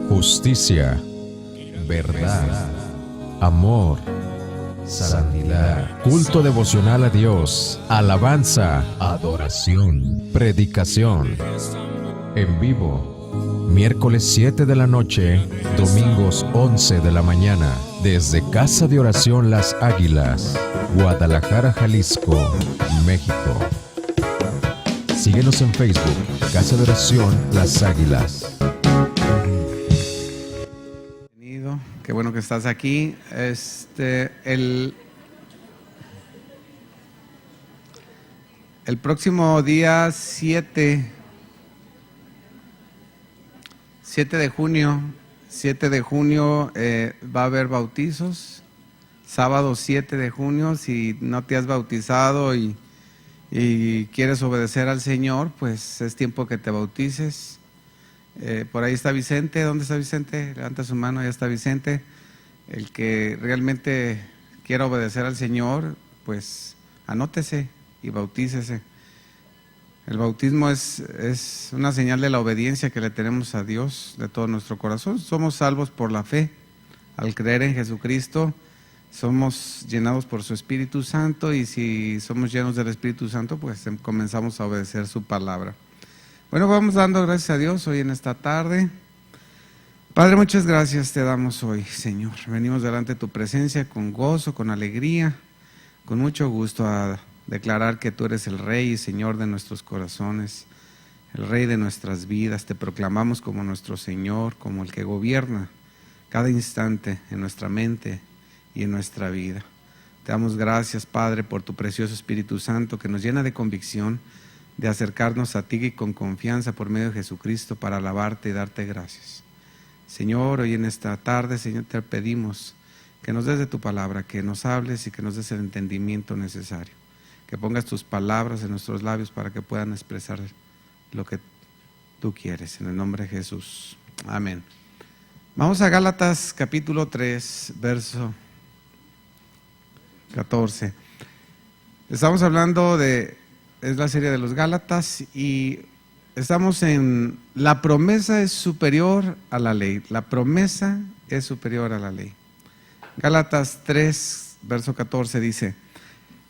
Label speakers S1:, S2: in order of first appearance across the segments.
S1: Justicia, verdad, amor, santidad, culto devocional a Dios, alabanza, adoración, predicación, en vivo, miércoles 7 de la noche, domingos 11 de la mañana, desde Casa de Oración Las Águilas, Guadalajara, Jalisco, México. Síguenos en Facebook, Casa de Oración Las Águilas.
S2: Bienvenido, qué bueno que estás aquí. El próximo día 7 de junio va a haber bautizos. Sábado 7 de junio, si no te has bautizado y quieres obedecer al Señor, pues es tiempo que te bautices. Por ahí está Vicente. ¿Dónde está Vicente? Levanta su mano, ya está Vicente. El que realmente quiera obedecer al Señor, pues anótese y bautícese. El bautismo es una señal de la obediencia que le tenemos a Dios de todo nuestro corazón. Somos salvos por la fe. Al creer en Jesucristo, somos llenados por su Espíritu Santo, y si somos llenos del Espíritu Santo, pues comenzamos a obedecer su palabra. Bueno, vamos dando gracias a Dios hoy en esta tarde. Padre, muchas gracias te damos hoy, Señor. Venimos delante de tu presencia con gozo, con alegría, con mucho gusto a declarar que tú eres el Rey y Señor de nuestros corazones, el Rey de nuestras vidas. Te proclamamos como nuestro Señor, como el que gobierna cada instante en nuestra mente y en nuestra vida. Te damos gracias, Padre, por tu precioso Espíritu Santo que nos llena de convicción de acercarnos a ti y con confianza por medio de Jesucristo para alabarte y darte gracias. Señor, hoy en esta tarde, Señor, te pedimos que nos des de tu palabra, que nos hables y que nos des el entendimiento necesario, que pongas tus palabras en nuestros labios para que puedan expresar lo que tú quieres, en el nombre de Jesús. Amén. Vamos a Gálatas capítulo 3, verso 14. Estamos hablando es la serie de los Gálatas y estamos en la promesa es superior a la ley. La promesa es superior a la ley. Gálatas 3, verso 14 dice: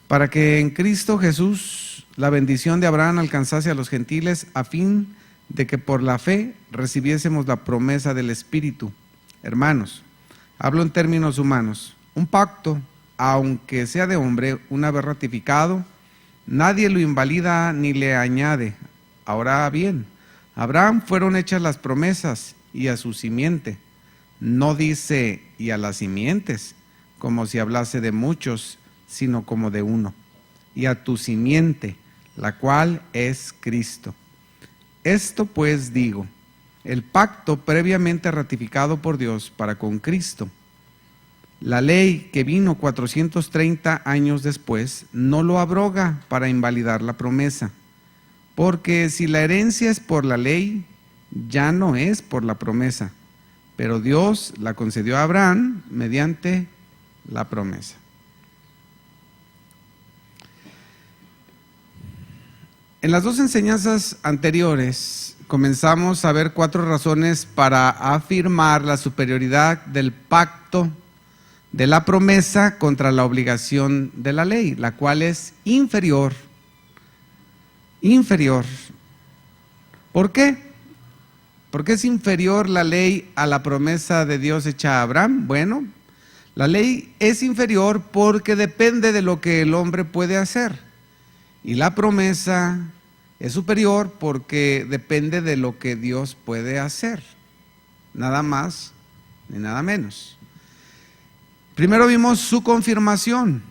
S2: para que en Cristo Jesús la bendición de Abraham alcanzase a los gentiles, a fin de que por la fe recibiésemos la promesa del Espíritu. Hermanos, hablo en términos humanos. Un pacto, aunque sea de hombre, una vez ratificado, nadie lo invalida ni le añade. Ahora bien, a Abraham fueron hechas las promesas y a su simiente. No dice y a las simientes, como si hablase de muchos, sino como de uno. Y a tu simiente, la cual es Cristo. Esto pues digo, el pacto previamente ratificado por Dios para con Cristo, la ley que vino 430 años después, no lo abroga para invalidar la promesa. Porque si la herencia es por la ley, ya no es por la promesa, pero Dios la concedió a Abraham mediante la promesa. En las dos enseñanzas anteriores comenzamos a ver 4 razones para afirmar la superioridad del pacto de la promesa contra la obligación de la ley, la cual es inferior. ¿Por qué? ¿Por qué es inferior la ley a la promesa de Dios hecha a Abraham? Bueno, la ley es inferior porque depende de lo que el hombre puede hacer. Y la promesa es superior porque depende de lo que Dios puede hacer. Nada más ni nada menos. Primero vimos su confirmación.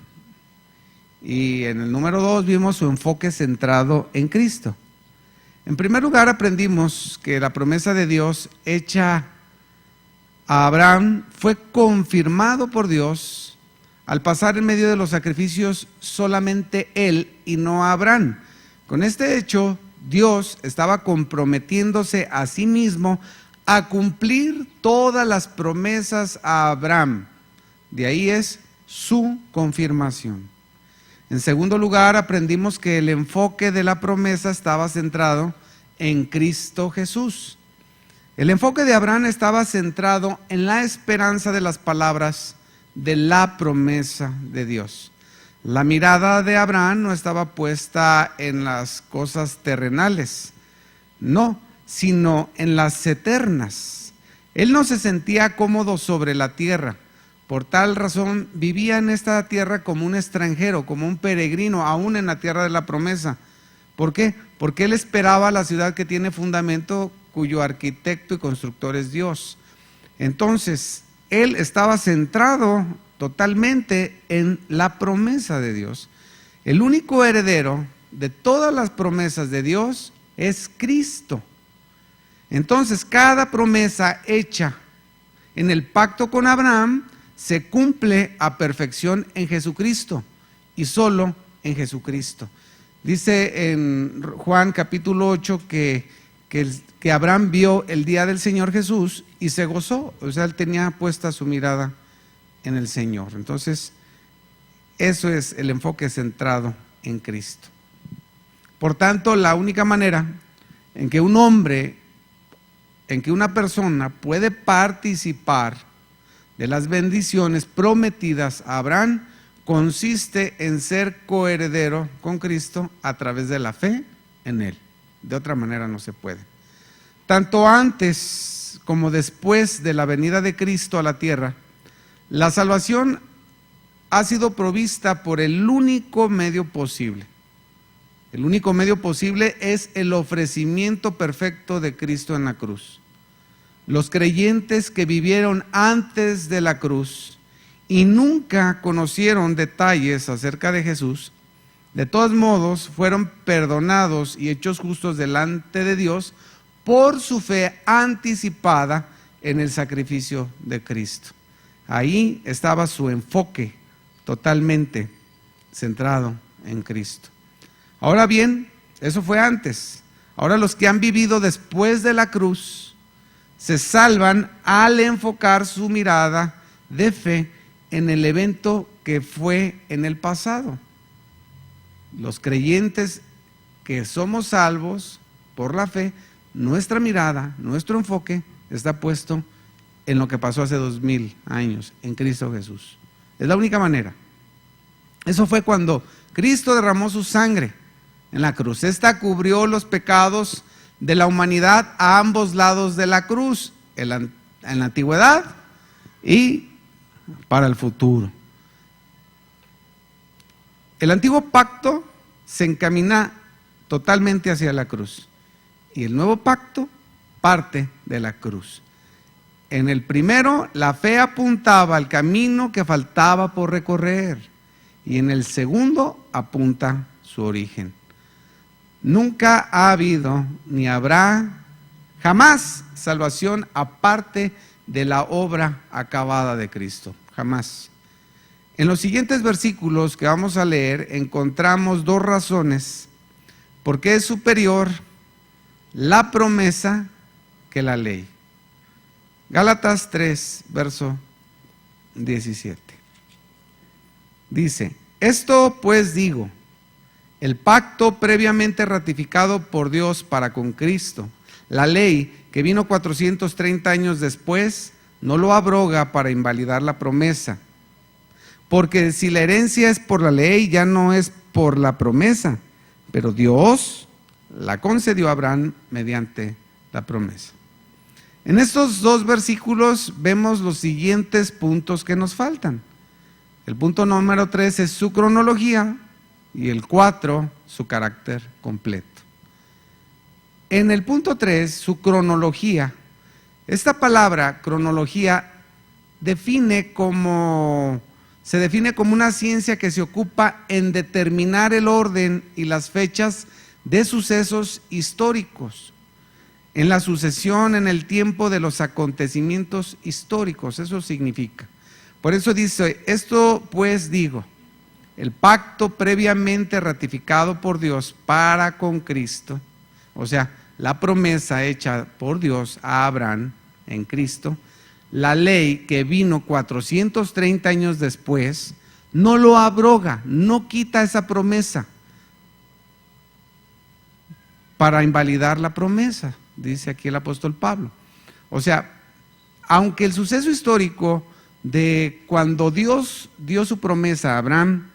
S2: Y en el número 2 vimos su enfoque centrado en Cristo. En primer lugar aprendimos que la promesa de Dios hecha a Abraham fue confirmado por Dios al pasar en medio de los sacrificios solamente él y no a Abraham. Con este hecho, Dios estaba comprometiéndose a sí mismo a cumplir todas las promesas a Abraham. De ahí es su confirmación. En segundo lugar, aprendimos que el enfoque de la promesa estaba centrado en Cristo Jesús. El enfoque de Abraham estaba centrado en la esperanza de las palabras de la promesa de Dios. La mirada de Abraham no estaba puesta en las cosas terrenales, no, sino en las eternas. Él no se sentía cómodo sobre la tierra. Por tal razón vivía en esta tierra como un extranjero, como un peregrino, aún en la tierra de la promesa. ¿Por qué? Porque él esperaba la ciudad que tiene fundamento, cuyo arquitecto y constructor es Dios. Entonces, él estaba centrado totalmente en la promesa de Dios. El único heredero de todas las promesas de Dios es Cristo. Entonces, cada promesa hecha en el pacto con Abraham se cumple a perfección en Jesucristo y solo en Jesucristo. Dice en Juan capítulo 8 que Abraham vio el día del Señor Jesús y se gozó, o sea, él tenía puesta su mirada en el Señor. Entonces, eso es el enfoque centrado en Cristo. Por tanto, la única manera en que un hombre, en que una persona puede participar de las bendiciones prometidas a Abraham, consiste en ser coheredero con Cristo a través de la fe en Él. De otra manera no se puede. Tanto antes como después de la venida de Cristo a la tierra, la salvación ha sido provista por el único medio posible. El único medio posible es el ofrecimiento perfecto de Cristo en la cruz. Los creyentes que vivieron antes de la cruz y nunca conocieron detalles acerca de Jesús, de todos modos fueron perdonados y hechos justos delante de Dios por su fe anticipada en el sacrificio de Cristo. Ahí estaba su enfoque totalmente centrado en Cristo. Ahora bien, eso fue antes. Ahora los que han vivido después de la cruz se salvan al enfocar su mirada de fe en el evento que fue en el pasado. Los creyentes que somos salvos por la fe, nuestra mirada, nuestro enfoque está puesto en lo que pasó hace 2000 años, en Cristo Jesús. Es la única manera. Eso fue cuando Cristo derramó su sangre en la cruz. Esta cubrió los pecados de la humanidad a ambos lados de la cruz, en la antigüedad y para el futuro. El antiguo pacto se encamina totalmente hacia la cruz y el nuevo pacto parte de la cruz. En el primero, la fe apuntaba al camino que faltaba por recorrer y en el segundo apunta su origen. Nunca ha habido ni habrá jamás salvación aparte de la obra acabada de Cristo, jamás. En los siguientes versículos que vamos a leer encontramos dos razones por qué es superior la promesa que la ley. Gálatas 3, verso 17. Dice: esto pues digo, el pacto previamente ratificado por Dios para con Cristo, la ley que vino 430 años después, no lo abroga para invalidar la promesa. Porque si la herencia es por la ley, ya no es por la promesa, pero Dios la concedió a Abraham mediante la promesa. En estos dos versículos vemos los siguientes puntos que nos faltan. El punto número 3 es su cronología y el 4 su carácter completo. En el punto 3, su cronología, esta palabra cronología se define como una ciencia que se ocupa en determinar el orden y las fechas de sucesos históricos, en la sucesión en el tiempo de los acontecimientos históricos. Eso significa. Por eso dice: esto pues digo, el pacto previamente ratificado por Dios para con Cristo, o sea, la promesa hecha por Dios a Abraham en Cristo, la ley que vino 430 años después, no lo abroga, no quita esa promesa. para invalidar la promesa, dice aquí el apóstol Pablo. O sea, aunque el suceso histórico de cuando Dios dio su promesa a Abraham,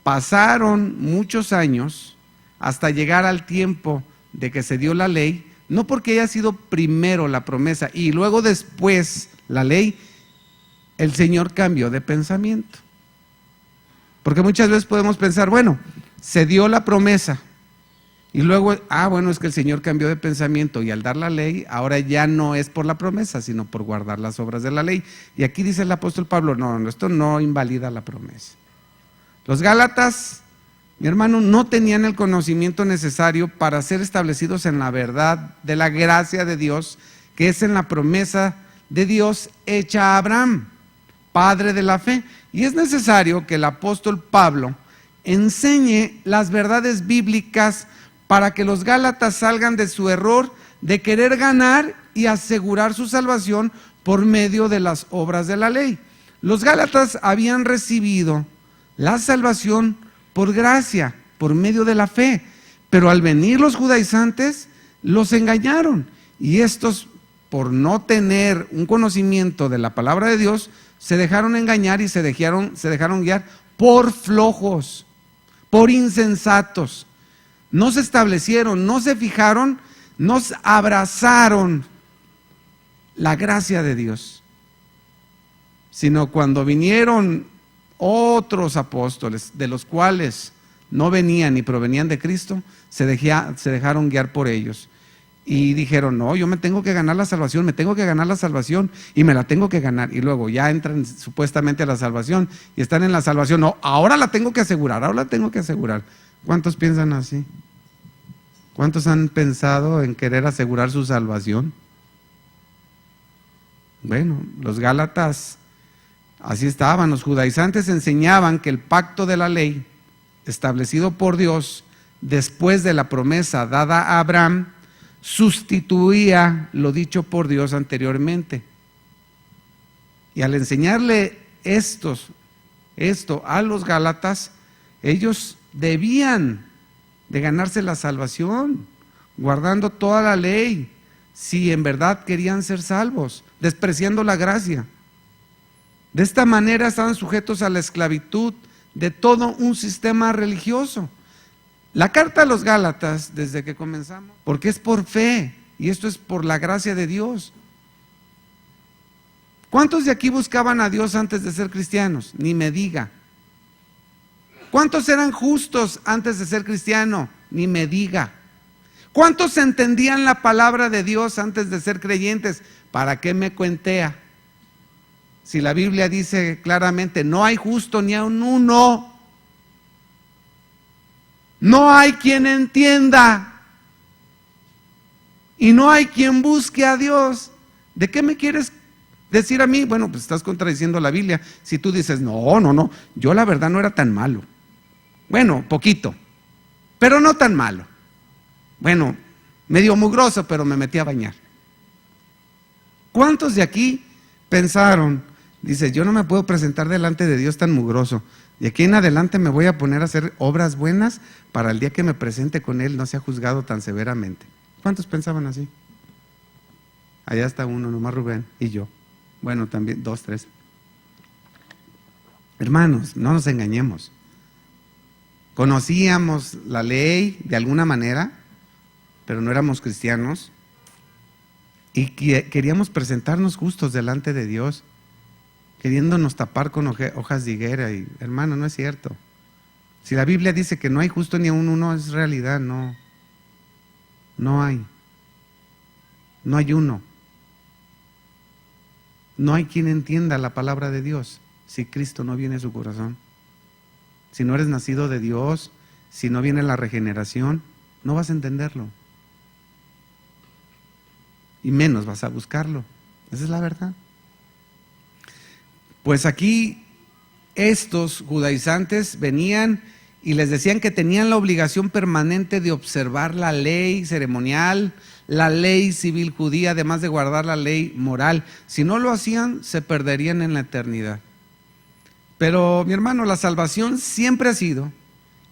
S2: pasaron muchos años hasta llegar al tiempo de que se dio la ley, no porque haya sido primero la promesa y luego después la ley, el Señor cambió de pensamiento. Porque muchas veces podemos pensar, bueno, se dio la promesa y luego, bueno, es que el Señor cambió de pensamiento y al dar la ley, ahora ya no es por la promesa, sino por guardar las obras de la ley. Y aquí dice el apóstol Pablo, no, esto no invalida la promesa. Los Gálatas, mi hermano, no tenían el conocimiento necesario para ser establecidos en la verdad de la gracia de Dios, que es en la promesa de Dios hecha a Abraham, padre de la fe. Y es necesario que el apóstol Pablo enseñe las verdades bíblicas para que los Gálatas salgan de su error de querer ganar y asegurar su salvación por medio de las obras de la ley. Los Gálatas habían recibido la salvación por gracia, por medio de la fe, pero al venir los judaizantes, los engañaron, y estos, por no tener un conocimiento de la palabra de Dios, se dejaron engañar y se dejaron guiar por flojos, por insensatos. No se establecieron, no se fijaron, no abrazaron la gracia de Dios, sino cuando vinieron otros apóstoles, de los cuales no venían ni provenían de Cristo, se dejaron guiar por ellos y dijeron, no, yo me tengo que ganar la salvación, y me la tengo que ganar, y luego ya entran supuestamente a la salvación y están en la salvación, no, ahora la tengo que asegurar. ¿Cuántos piensan así? ¿Cuántos han pensado en querer asegurar su salvación? Bueno, los Gálatas así estaban. Los judaizantes enseñaban que el pacto de la ley establecido por Dios después de la promesa dada a Abraham sustituía lo dicho por Dios anteriormente. Y al enseñarle esto a los Gálatas, ellos debían de ganarse la salvación, guardando toda la ley, si en verdad querían ser salvos, despreciando la gracia. De esta manera estaban sujetos a la esclavitud de todo un sistema religioso. La carta a los Gálatas, desde que comenzamos, porque es por fe, y esto es por la gracia de Dios. ¿Cuántos de aquí buscaban a Dios antes de ser cristianos? Ni me diga. ¿Cuántos eran justos antes de ser cristiano? Ni me diga. ¿Cuántos entendían la palabra de Dios antes de ser creyentes? ¿Para qué me cuentea? Si la Biblia dice claramente, no hay justo ni aun uno. No hay quien entienda. Y no hay quien busque a Dios. ¿De qué me quieres decir a mí? Bueno, pues estás contradiciendo la Biblia. Si tú dices, no, yo la verdad no era tan malo. Bueno, poquito, pero no tan malo. Bueno, medio mugroso, pero me metí a bañar. ¿Cuántos de aquí pensaron, dice, yo no me puedo presentar delante de Dios tan mugroso, de aquí en adelante me voy a poner a hacer obras buenas para el día que me presente con Él no sea juzgado tan severamente? ¿Cuántos pensaban así? Allá está uno, nomás Rubén y yo. Bueno, también 2, 3. Hermanos, no nos engañemos. Conocíamos la ley de alguna manera, pero no éramos cristianos y queríamos presentarnos justos delante de Dios, queriéndonos tapar con hojas de higuera. Y hermano, no es cierto. Si la Biblia dice que no hay justo ni aun uno, es realidad. No hay uno. No hay quien entienda la palabra de Dios si Cristo no viene a su corazón. Si no eres nacido de Dios, si no viene la regeneración, no vas a entenderlo. Y menos vas a buscarlo. Esa es la verdad. Pues aquí estos judaizantes venían y les decían que tenían la obligación permanente de observar la ley ceremonial, la ley civil judía, además de guardar la ley moral. Si no lo hacían, se perderían en la eternidad. Pero mi hermano, la salvación siempre ha sido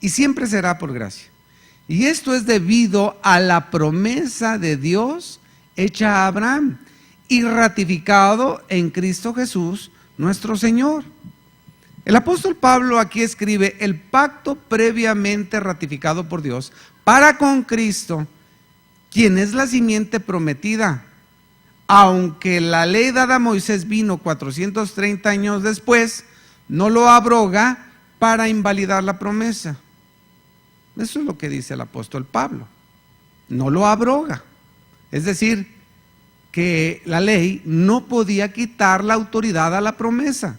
S2: y siempre será por gracia. Y esto es debido a la promesa de Dios hecha a Abraham y ratificado en Cristo Jesús, nuestro Señor. El apóstol Pablo aquí escribe: el pacto previamente ratificado por Dios para con Cristo, quien es la simiente prometida, aunque la ley dada a Moisés vino 430 años después, no lo abroga para invalidar la promesa. Eso es lo que dice el apóstol Pablo. No lo abroga. Es decir, que la ley no podía quitar la autoridad a la promesa.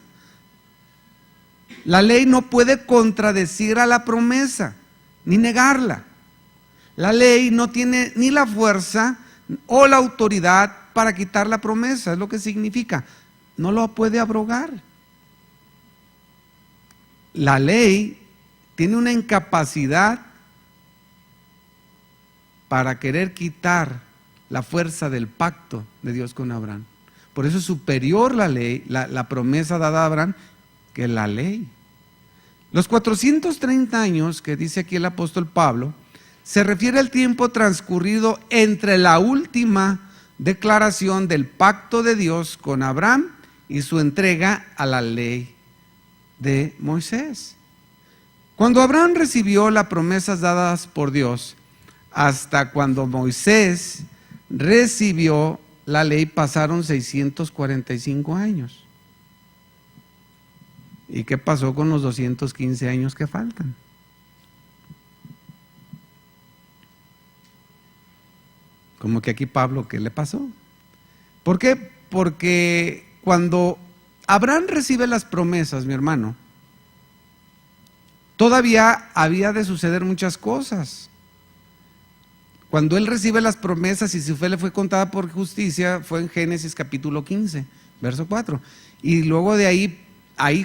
S2: La ley no puede contradecir a la promesa, ni negarla. La ley no tiene ni la fuerza o la autoridad para quitar la promesa, es lo que significa. No lo puede abrogar. La ley tiene una incapacidad para querer quitar la fuerza del pacto de Dios con Abraham. Por eso es superior la ley, la promesa dada a Abraham, que la ley. Los 430 años que dice aquí el apóstol Pablo se refiere al tiempo transcurrido entre la última declaración del pacto de Dios con Abraham y su entrega a la ley de Moisés. Cuando Abraham recibió las promesas dadas por Dios, hasta cuando Moisés recibió la ley, pasaron 645 años. ¿Y qué pasó con los 215 años que faltan? Como que aquí Pablo, ¿qué le pasó? ¿Por qué? Porque cuando Abraham recibe las promesas, mi hermano, todavía había de suceder muchas cosas. Cuando él recibe las promesas y su fe le fue contada por justicia, fue en Génesis capítulo 15, verso 4. Y luego de ahí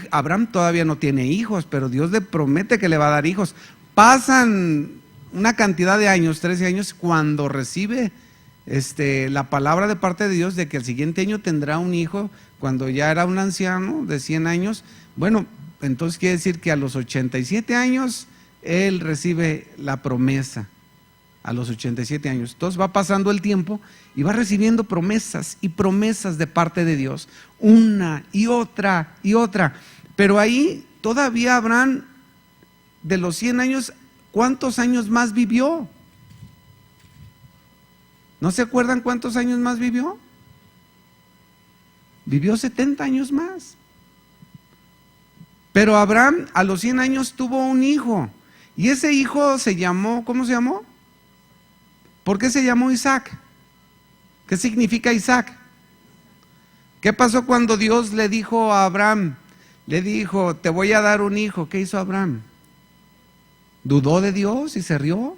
S2: Abraham todavía no tiene hijos, pero Dios le promete que le va a dar hijos. Pasan una cantidad de años, 13 años, cuando recibe la palabra de parte de Dios de que el siguiente año tendrá un hijo, cuando ya era un anciano de 100 años. Bueno, entonces quiere decir que a los 87 años él recibe la promesa. A los 87 años. Entonces va pasando el tiempo y va recibiendo promesas y promesas de parte de Dios, una y otra y otra. Pero ahí todavía Abraham, de los 100 años, ¿cuántos años más vivió? ¿No se acuerdan cuántos años más vivió? Vivió 70 años más. Pero Abraham a los 100 años tuvo un hijo, y ese hijo se llamó, ¿cómo se llamó? ¿Por qué se llamó Isaac? ¿Qué significa Isaac? ¿Qué pasó cuando Dios le dijo a Abraham? Le dijo: te voy a dar un hijo. ¿Qué hizo Abraham? ¿Dudó de Dios y se rió?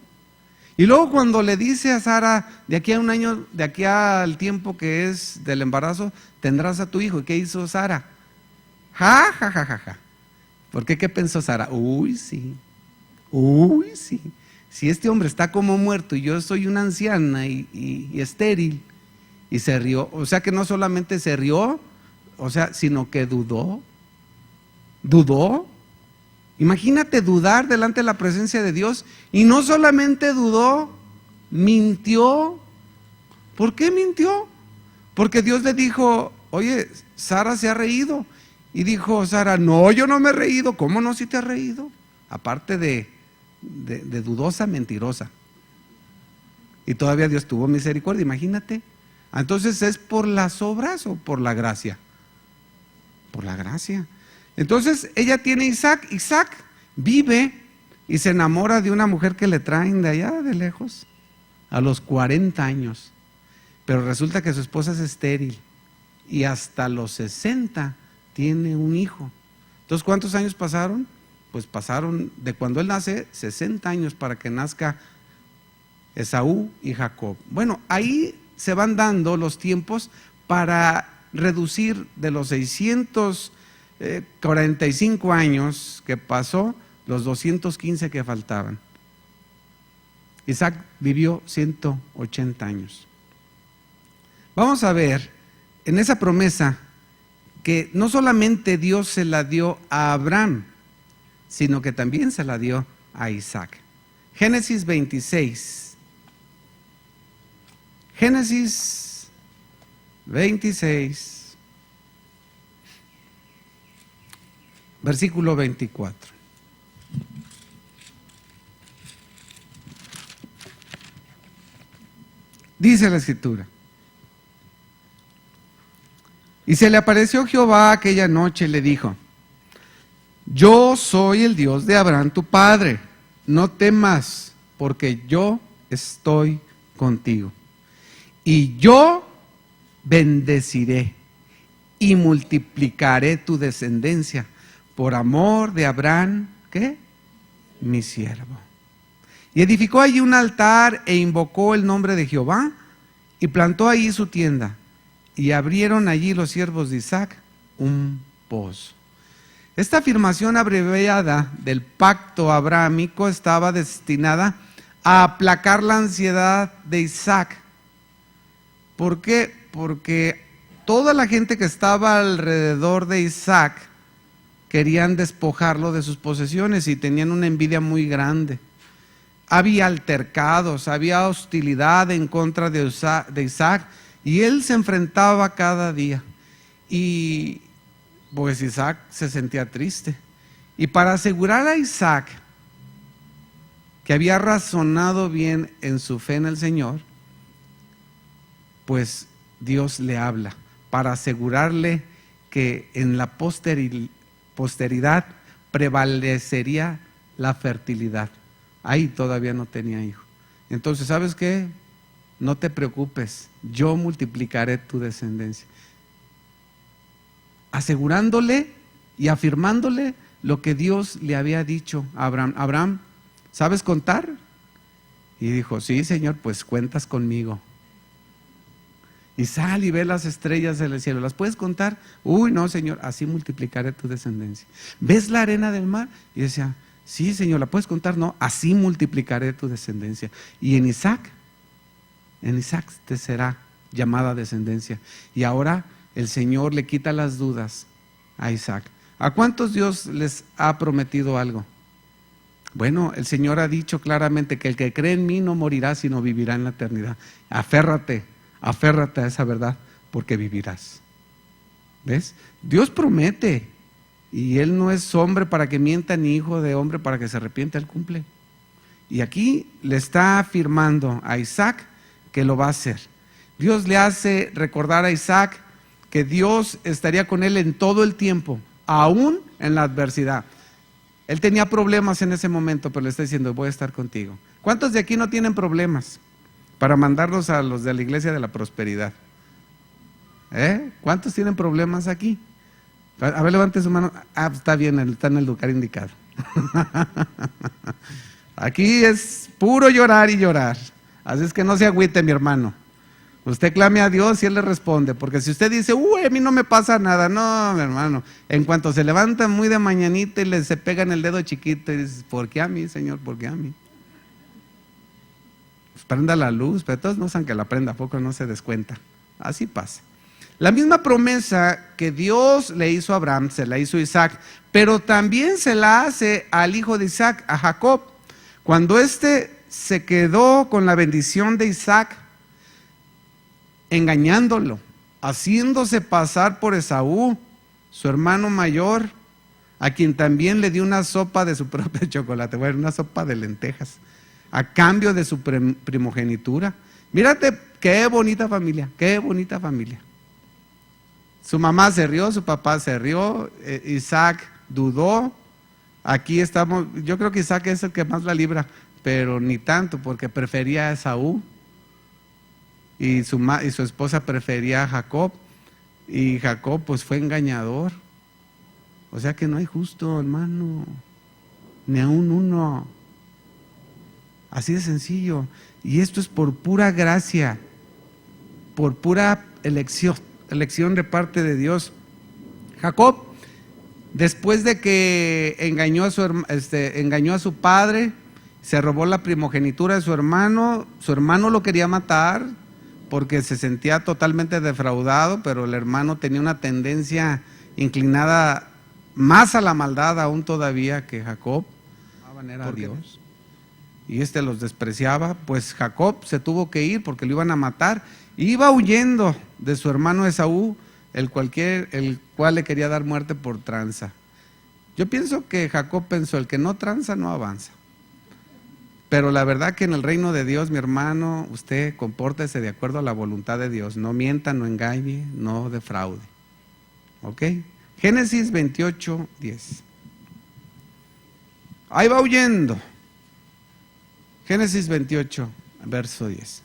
S2: Y luego cuando le dice a Sara: de aquí a un año, de aquí al tiempo que es del embarazo, tendrás a tu hijo. ¿Y qué hizo Sara? Ja, ja, ja, ja, ja. ¿Por qué? ¿Qué pensó Sara? Uy, sí. Si este hombre está como muerto y yo soy una anciana y estéril, y se rió. O sea que no solamente se rió, sino que dudó. Imagínate dudar delante de la presencia de Dios. Y no solamente dudó, mintió. ¿Por qué mintió? Porque Dios le dijo: oye, Sara se ha reído. Y dijo Sara: no, yo no me he reído. ¿Cómo no, si te has reído? Aparte de dudosa, mentirosa. Y todavía Dios tuvo misericordia, imagínate. Entonces, ¿es por las obras o por la gracia? Por la gracia. Entonces ella tiene Isaac. Isaac vive y se enamora de una mujer que le traen de allá de lejos a los 40 años. Pero resulta que su esposa es estéril y hasta los 60 tiene un hijo. Entonces, ¿cuántos años pasaron? Pues pasaron de cuando él nace 60 años para que nazca Esaú y Jacob. Bueno, ahí se van dando los tiempos para reducir de los 645 años que pasó, los 215 que faltaban. Isaac vivió 180 años. Vamos a ver en esa promesa que no solamente Dios se la dio a Abraham, sino que también se la dio a Isaac. Génesis 26. Génesis 26, versículo 24. Dice la Escritura: y se le apareció Jehová aquella noche y le dijo: yo soy el Dios de Abraham tu padre, no temas, porque yo estoy contigo. Y yo bendeciré y multiplicaré tu descendencia por amor de Abraham, ¿qué? Mi siervo. Y edificó allí un altar e invocó el nombre de Jehová y plantó allí su tienda. Y abrieron allí los siervos de Isaac un pozo. Esta afirmación abreviada del pacto abrahámico estaba destinada a aplacar la ansiedad de Isaac. ¿Por qué? Porque toda la gente que estaba alrededor de Isaac querían despojarlo de sus posesiones y tenían una envidia muy grande. Había altercados, había hostilidad en contra de Isaac, y él se enfrentaba cada día. Y pues Isaac se sentía triste. Y para asegurar a Isaac que había razonado bien en su fe en el Señor, pues Dios le habla para asegurarle que en la posteridad prevalecería la fertilidad. Ahí todavía no tenía hijo. Entonces, ¿sabes qué? No te preocupes, yo multiplicaré tu descendencia. Asegurándole y afirmándole lo que Dios le había dicho a Abraham. Abraham, ¿sabes contar? Y dijo: sí, Señor, pues cuentas conmigo. Y sal y ve las estrellas del cielo, ¿las puedes contar? Uy, no, Señor, así multiplicaré tu descendencia. ¿Ves la arena del mar? Y decía: sí, Señor, ¿la puedes contar? No, así multiplicaré tu descendencia. Y en Isaac te será llamada descendencia. Y ahora el Señor le quita las dudas a Isaac. ¿A cuántos Dios les ha prometido algo? Bueno, el Señor ha dicho claramente que el que cree en mí no morirá, sino vivirá en la eternidad. Aférrate a esa verdad, porque vivirás. ¿Ves? Dios promete, y Él no es hombre para que mienta, ni hijo de hombre para que se arrepienta. Él cumple. Y aquí le está afirmando a Isaac que lo va a hacer. Dios le hace recordar a Isaac que Dios estaría con él en todo el tiempo, aún en la adversidad. Él tenía problemas en ese momento, pero le está diciendo: voy a estar contigo. ¿Cuántos de aquí no tienen problemas para mandarlos a los de la iglesia de la prosperidad? ¿Cuántos tienen problemas aquí? A ver, levante su mano. Está bien, está en el lugar indicado. Aquí es puro llorar y llorar. Así es que no se agüite, mi hermano. Usted clame a Dios y Él le responde. Porque si usted dice: uy, a mí no me pasa nada. No, mi hermano. En cuanto se levanta muy de mañanita y se pega en el dedo chiquito y dice: ¿por qué a mí, Señor? ¿Por qué a mí? Pues prenda la luz, pero todos no saben que la prenda, ¿a poco no se descuenta? Así pasa. La misma promesa que Dios le hizo a Abraham, se la hizo a Isaac, pero también se la hace al hijo de Isaac, a Jacob. Cuando éste se quedó con la bendición de Isaac, engañándolo, haciéndose pasar por Esaú, su hermano mayor, a quien también le dio una sopa de su propio chocolate, bueno, una sopa de lentejas, a cambio de su primogenitura. Mírate, qué bonita familia, qué bonita familia. Su mamá se rió, su papá se rió, Isaac dudó. Aquí estamos, yo creo que Isaac es el que más la libra, pero ni tanto, porque prefería a Esaú. Y su esposa prefería a Jacob, y Jacob pues fue engañador. O sea que no hay justo, hermano, ni aún uno. Así de sencillo. Y esto es por pura gracia, por pura elección de parte de Dios. Jacob, después de que engañó a su padre, se robó la primogenitura de su hermano lo quería matar porque se sentía totalmente defraudado, pero el hermano tenía una tendencia inclinada más a la maldad aún todavía que Jacob. A Dios. y los despreciaba, pues Jacob se tuvo que ir porque lo iban a matar. Iba huyendo de su hermano Esaú, el cual le quería dar muerte por tranza. Yo pienso que Jacob pensó, el que no tranza no avanza. Pero la verdad que en el reino de Dios, mi hermano, usted compórtese de acuerdo a la voluntad de Dios. No mienta, no engañe, no defraude. ¿Ok? Génesis 28, 10. Ahí va huyendo. Génesis 28, verso 10.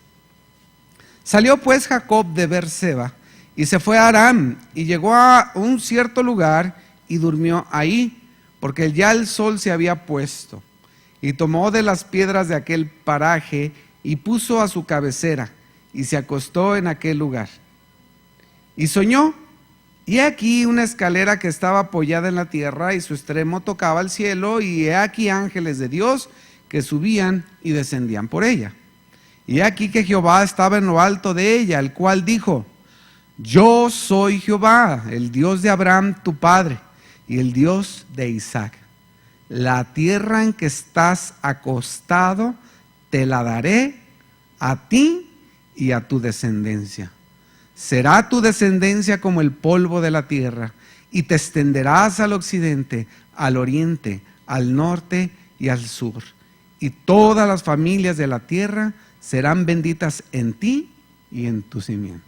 S2: Salió pues Jacob de Beerseba y se fue a Aram y llegó a un cierto lugar y durmió ahí, porque ya el sol se había puesto. Y tomó de las piedras de aquel paraje y puso a su cabecera y se acostó en aquel lugar. Y soñó, y he aquí una escalera que estaba apoyada en la tierra y su extremo tocaba el cielo, y he aquí ángeles de Dios que subían y descendían por ella. Y he aquí que Jehová estaba en lo alto de ella, el cual dijo: yo soy Jehová, el Dios de Abraham tu padre, y el Dios de Isaac. La tierra en que estás acostado te la daré a ti y a tu descendencia. Será tu descendencia como el polvo de la tierra, y te extenderás al occidente, al oriente, al norte y al sur. Y todas las familias de la tierra serán benditas en ti y en tu simiente.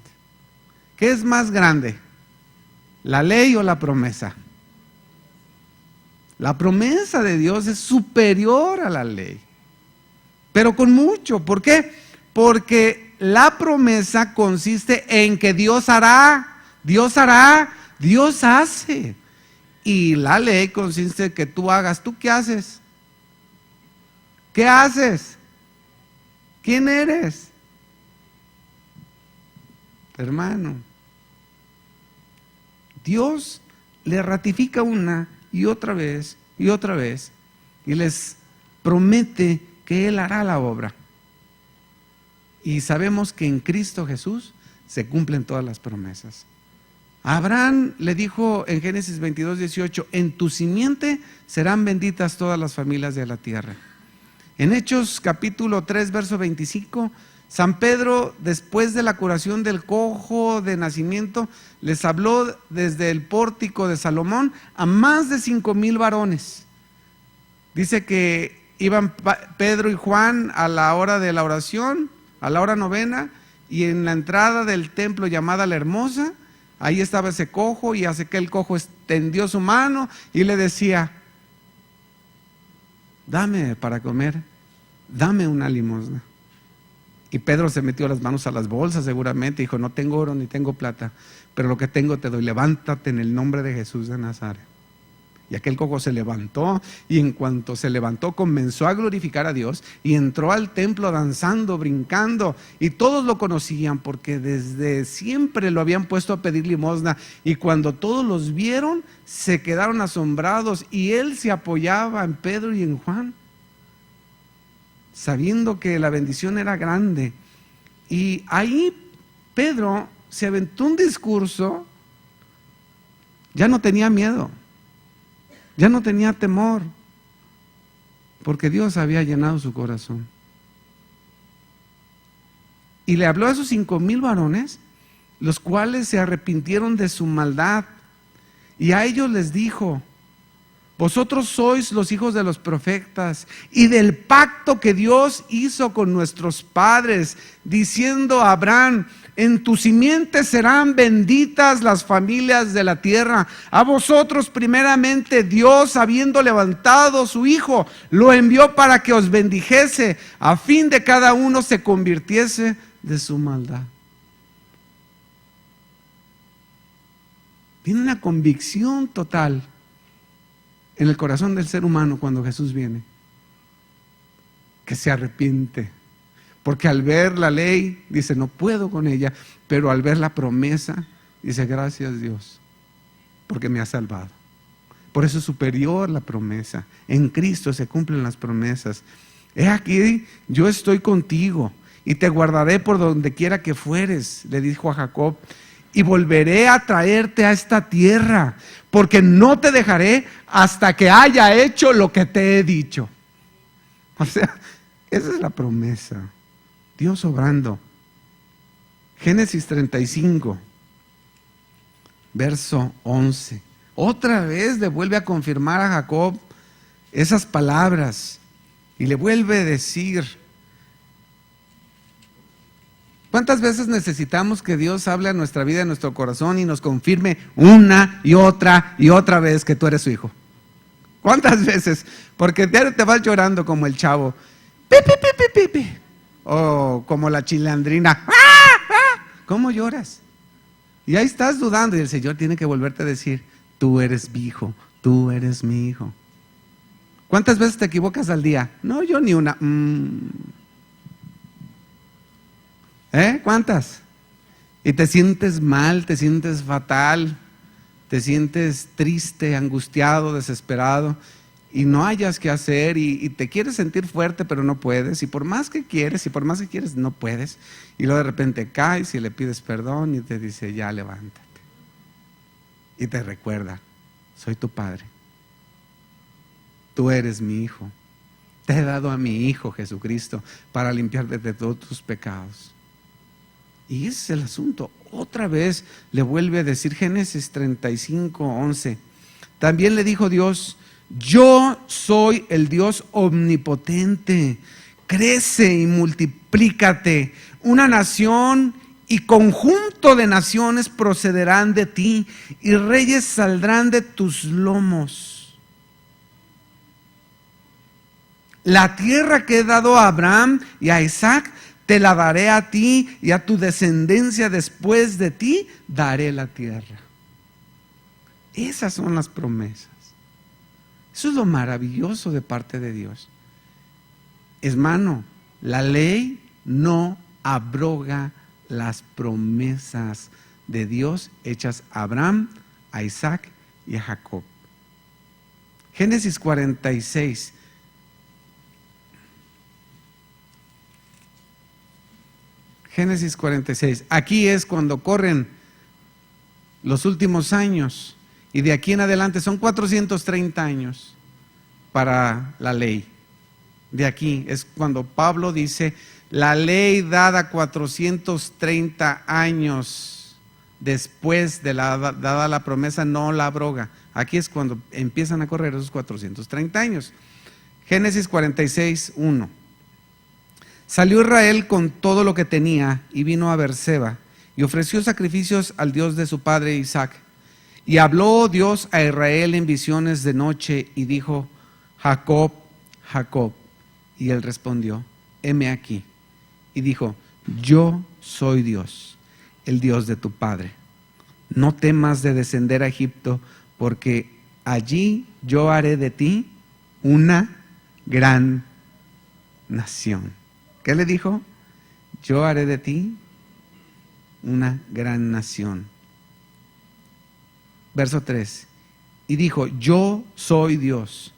S2: ¿Qué es más grande? ¿La ley o la promesa? La promesa de Dios es superior a la ley, pero con mucho. ¿Por qué? Porque la promesa consiste en que Dios hará, Dios hace. Y la ley consiste en que tú hagas. ¿Tú qué haces? ¿Qué haces? ¿Quién eres? Hermano, Dios le ratifica una y otra vez, y les promete que Él hará la obra. Y sabemos que en Cristo Jesús se cumplen todas las promesas. A Abraham le dijo en Génesis 22, 18: en tu simiente serán benditas todas las familias de la tierra. En Hechos capítulo 3, verso 25, San Pedro, después de la curación del cojo de nacimiento, les habló desde el pórtico de Salomón a más de 5,000 varones. Dice que iban Pedro y Juan a la hora de la oración, a la hora novena, y en la entrada del templo llamada La Hermosa, ahí estaba ese cojo, y hace que el cojo extendió su mano y le decía: dame para comer, dame una limosna. Y Pedro se metió las manos a las bolsas seguramente y dijo: no tengo oro ni tengo plata, pero lo que tengo te doy, levántate en el nombre de Jesús de Nazaret. Y aquel cojo se levantó, y en cuanto se levantó comenzó a glorificar a Dios y entró al templo danzando, brincando, y todos lo conocían porque desde siempre lo habían puesto a pedir limosna. Y cuando todos los vieron se quedaron asombrados, y él se apoyaba en Pedro y en Juan, sabiendo que la bendición era grande. Y ahí Pedro se aventó un discurso, ya no tenía miedo, ya no tenía temor, porque Dios había llenado su corazón. Y le habló a esos 5,000 varones, los cuales se arrepintieron de su maldad, y a ellos les dijo: vosotros sois los hijos de los profetas y del pacto que Dios hizo con nuestros padres, diciendo a Abraham: en tu simiente serán benditas las familias de la tierra. A vosotros primeramente Dios, habiendo levantado su Hijo, lo envió para que os bendijese, a fin de cada uno se convirtiese de su maldad. Tiene una convicción total en el corazón del ser humano cuando Jesús viene, que se arrepiente, porque al ver la ley dice: no puedo con ella, pero al ver la promesa dice: gracias Dios, porque me ha salvado. Por eso es superior la promesa. En Cristo se cumplen las promesas. He aquí, yo estoy contigo y te guardaré por donde quiera que fueres, le dijo a Jacob, y volveré a traerte a esta tierra, porque no te dejaré hasta que haya hecho lo que te he dicho. O sea, Esa es la promesa. Dios obrando. Génesis 35, verso 11. Otra vez le vuelve a confirmar a Jacob esas palabras y le vuelve a decir. ¿Cuántas veces necesitamos que Dios hable a nuestra vida, a nuestro corazón y nos confirme una y otra vez que tú eres su hijo? ¿Cuántas veces? Porque diario te vas llorando como el chavo, pi, pi, pi, pi, pi, pi. O como la chilandrina, ¡ah! ¡Ah! ¿Cómo lloras? Y ahí estás dudando y el Señor tiene que volverte a decir, tú eres mi hijo, tú eres mi hijo. ¿Cuántas veces te equivocas al día? No, yo ni una. ¿Cuántas? Y te sientes mal, te sientes fatal, te sientes triste, angustiado, desesperado y no hayas qué hacer y te quieres sentir fuerte pero no puedes y por más que quieres no puedes y luego de repente caes y le pides perdón y te dice ya levántate y te recuerda, soy tu padre, tú eres mi hijo, te he dado a mi hijo Jesucristo para limpiarte de todos tus pecados. Y ese es el asunto. Otra vez le vuelve a decir Génesis 35, 11. También le dijo Dios, yo soy el Dios omnipotente. Crece y multiplícate. Una nación y conjunto de naciones procederán de ti y reyes saldrán de tus lomos. La tierra que he dado a Abraham y a Isaac te la daré a ti y a tu descendencia después de ti, daré la tierra. Esas son las promesas. Eso es lo maravilloso de parte de Dios. Hermano, la ley no abroga las promesas de Dios hechas a Abraham, a Isaac y a Jacob. Génesis 46. Génesis 46. Aquí es cuando corren los últimos años y de aquí en adelante son 430 años para la ley. De aquí es cuando Pablo dice, la ley dada 430 años después de dada la promesa no la abroga. Aquí es cuando empiezan a correr esos 430 años. Génesis 46, 1. Salió Israel con todo lo que tenía y vino a Beerseba y ofreció sacrificios al Dios de su padre Isaac. Y habló Dios a Israel en visiones de noche y dijo, Jacob, Jacob. Y él respondió, heme aquí. Y dijo, yo soy Dios, el Dios de tu padre. No temas de descender a Egipto, porque allí yo haré de ti una gran nación. ¿Qué le dijo? Yo haré de ti una gran nación. Verso 3. Y dijo, yo soy Dios.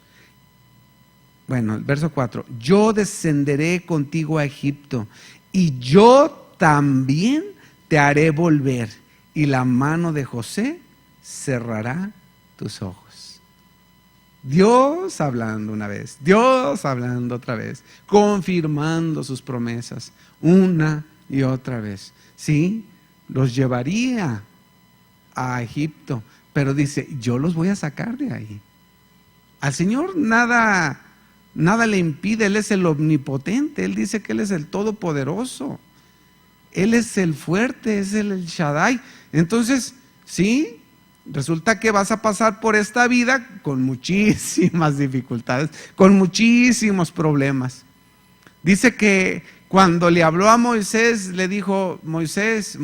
S2: Bueno, el verso 4. Yo descenderé contigo a Egipto y yo también te haré volver y la mano de José cerrará tus ojos. Dios hablando una vez, Dios hablando otra vez, confirmando sus promesas una y otra vez. Sí, los llevaría a Egipto, pero dice, yo los voy a sacar de ahí. Al Señor nada le impide, Él es el omnipotente, Él dice que Él es el todopoderoso, Él es el fuerte, es el Shaddai. Entonces, sí, resulta que vas a pasar por esta vida con muchísimas dificultades, con muchísimos problemas. Dice que cuando le habló a Moisés, le dijo, Moisés,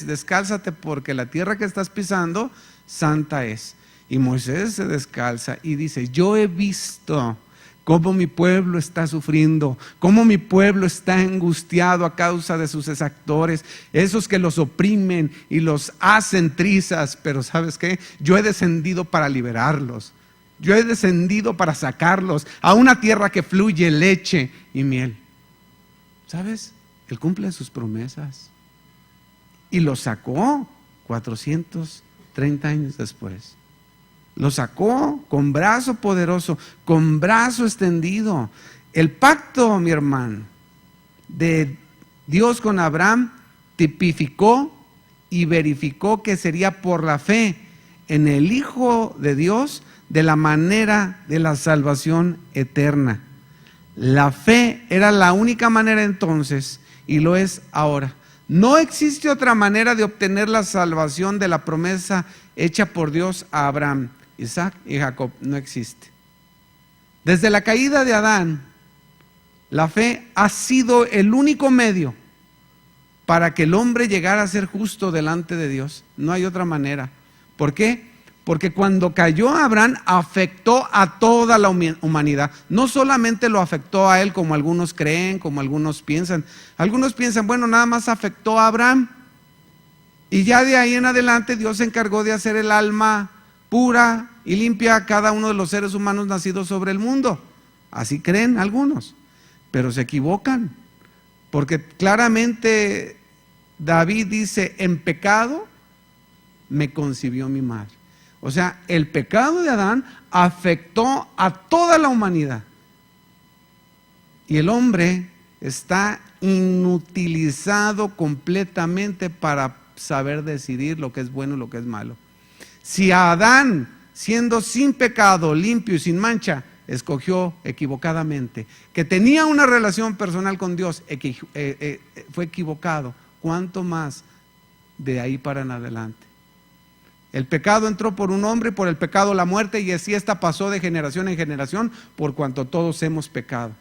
S2: descálzate porque la tierra que estás pisando, santa es. Y Moisés se descalza y dice, yo he visto cómo mi pueblo está sufriendo, cómo mi pueblo está angustiado a causa de sus exactores, esos que los oprimen y los hacen trizas, pero ¿sabes qué? Yo he descendido para liberarlos, yo he descendido para sacarlos a una tierra que fluye leche y miel. ¿Sabes? Él cumple sus promesas y los sacó 430 años después. Lo sacó con brazo poderoso, con brazo extendido. El pacto, mi hermano, de Dios con Abraham tipificó y verificó que sería por la fe en el Hijo de Dios de la manera de la salvación eterna. La fe era la única manera entonces y lo es ahora. No existe otra manera de obtener la salvación de la promesa hecha por Dios a Abraham, Isaac y Jacob. No existe. Desde la caída de Adán, la fe ha sido el único medio para que el hombre llegara a ser justo delante de Dios. No hay otra manera. ¿Por qué? Porque cuando cayó Abraham afectó a toda la humanidad. No solamente lo afectó a él como algunos creen, como algunos piensan. Algunos piensan, bueno, nada más afectó a Abraham. Y ya de ahí en adelante Dios se encargó de hacer el alma pura y limpia a cada uno de los seres humanos nacidos sobre el mundo. Así creen algunos, pero se equivocan. Porque claramente David dice, en pecado me concibió mi madre. O sea, el pecado de Adán afectó a toda la humanidad. Y el hombre está inutilizado completamente para saber decidir lo que es bueno y lo que es malo. Si Adán, siendo sin pecado, limpio y sin mancha, escogió equivocadamente, que tenía una relación personal con Dios, fue equivocado, ¿cuánto más de ahí para en adelante? El pecado entró por un hombre, por el pecado la muerte, y así esta pasó de generación en generación, por cuanto todos hemos pecado.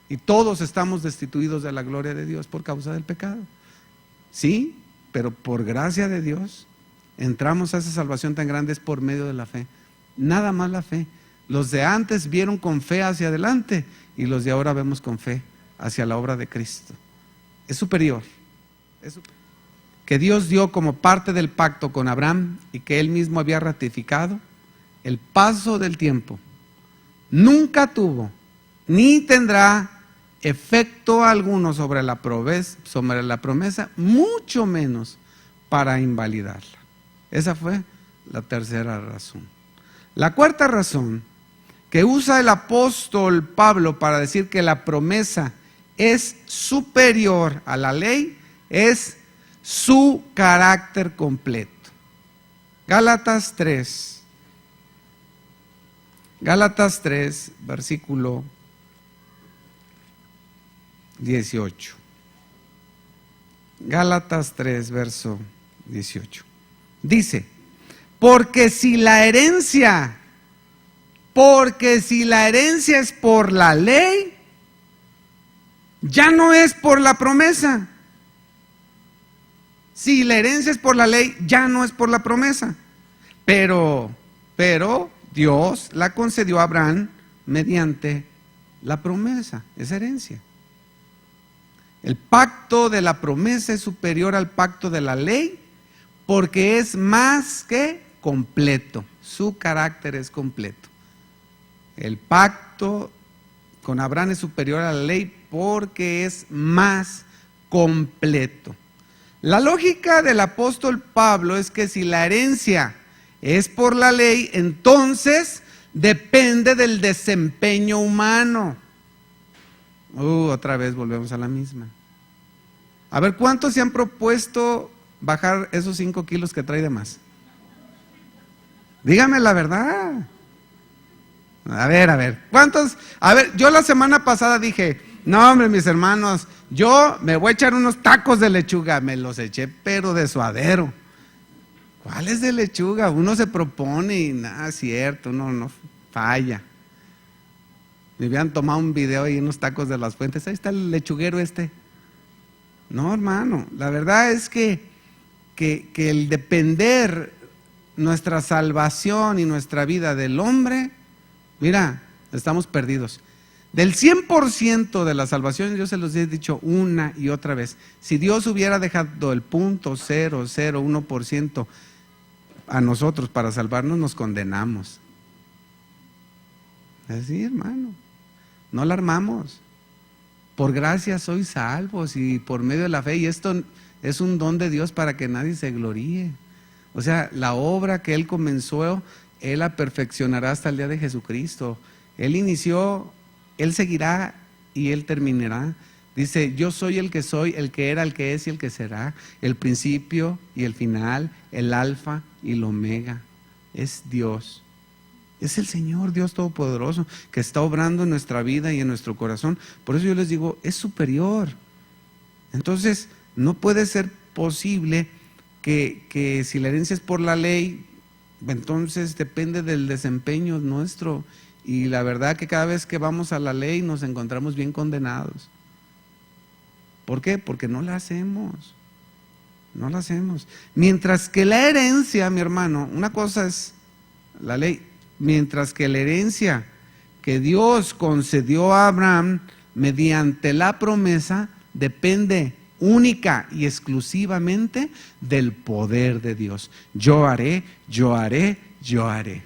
S2: Y todos estamos destituidos de la gloria de Dios por causa del pecado. Sí, pero por gracia de Dios entramos a esa salvación tan grande, es por medio de la fe. Nada más la fe. Los de antes vieron con fe hacia adelante y los de ahora vemos con fe hacia la obra de Cristo. Es superior. Que Dios dio como parte del pacto con Abraham y que Él mismo había ratificado, el paso del tiempo nunca tuvo ni tendrá efecto alguno sobre la promesa, mucho menos para invalidarla. Esa fue la tercera razón. La cuarta razón que usa el apóstol Pablo para decir que la promesa es superior a la ley es su carácter completo. Gálatas 3, versículo 18. Gálatas 3, verso 18. Dice, porque si la herencia es por la ley, ya no es por la promesa. Si la herencia es por la ley, ya no es por la promesa. Pero Dios la concedió a Abraham mediante la promesa, esa herencia. El pacto de la promesa es superior al pacto de la ley porque es más que completo. Su carácter es completo. El pacto con Abraham es superior a la ley porque es más completo. La lógica del apóstol Pablo es que si la herencia es por la ley, entonces depende del desempeño humano. Otra vez volvemos a la misma. A ver, ¿cuántos se han propuesto bajar esos 5 kilos que trae de más? Dígame la verdad. A ver, ¿cuántos? A ver, yo la semana pasada dije, no hombre, mis hermanos, yo me voy a echar unos tacos de lechuga. Me los eché, pero de suadero. ¿Cuáles de lechuga? Uno se propone y nada, es cierto, uno no falla. Me habían tomado un video ahí, unos tacos de las Fuentes. Ahí está el lechuguero este. No, hermano, la verdad es que el depender nuestra salvación y nuestra vida del hombre, mira, estamos perdidos. Del 100% de la salvación, yo se los he dicho una y otra vez, si Dios hubiera dejado el 0.001% a nosotros para salvarnos, nos condenamos. Así, hermano, no la armamos. Por gracia sois salvos y por medio de la fe, y esto es un don de Dios para que nadie se gloríe. O sea, la obra que Él comenzó, Él la perfeccionará hasta el día de Jesucristo. Él inició Él seguirá y Él terminará. Dice, yo soy el que soy, el que era, el que es y el que será, el principio y el final, el alfa y el omega. Es Dios. Es el Señor, Dios Todopoderoso, que está obrando en nuestra vida y en nuestro corazón. Por eso yo les digo, es superior. Entonces, no puede ser posible que si la herencia es por la ley, entonces depende del desempeño nuestro. Y la verdad que cada vez que vamos a la ley nos encontramos bien condenados. ¿Por qué? Porque no la hacemos. No la hacemos. Mientras que la herencia, mi hermano, una cosa es la ley, mientras que la herencia que Dios concedió a Abraham mediante la promesa depende única y exclusivamente del poder de Dios. Yo haré, yo haré, yo haré.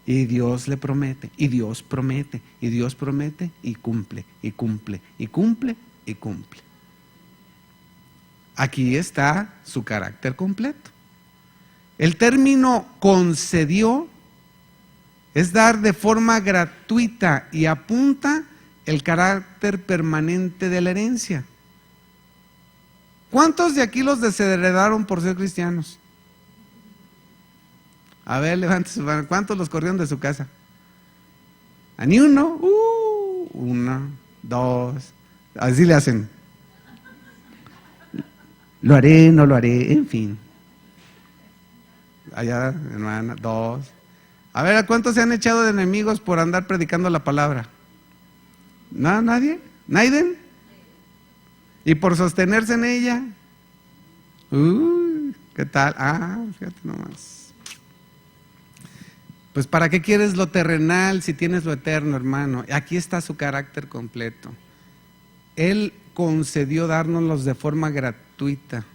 S2: Y Dios le promete, y Dios promete, y Dios promete, y cumple, y cumple, y cumple, y cumple. Aquí está su carácter completo. El término concedió es dar de forma gratuita y apunta el carácter permanente de la herencia. ¿Cuántos de aquí los desheredaron por ser cristianos? A ver, levante su mano. ¿Cuántos los corrieron de su casa? ¿A ni uno? Uno, dos. Así le hacen. Lo haré, no lo haré, en fin. Allá, hermana, dos. A ver, ¿a cuántos se han echado de enemigos por andar predicando la palabra? ¿No? ¿Nadie? ¿Naiden? ¿Y por sostenerse en ella? ¿Qué tal? Fíjate nomás. Pues ¿para qué quieres lo terrenal si tienes lo eterno, hermano? Aquí está su carácter completo. Él concedió dárnoslos de forma gratuita,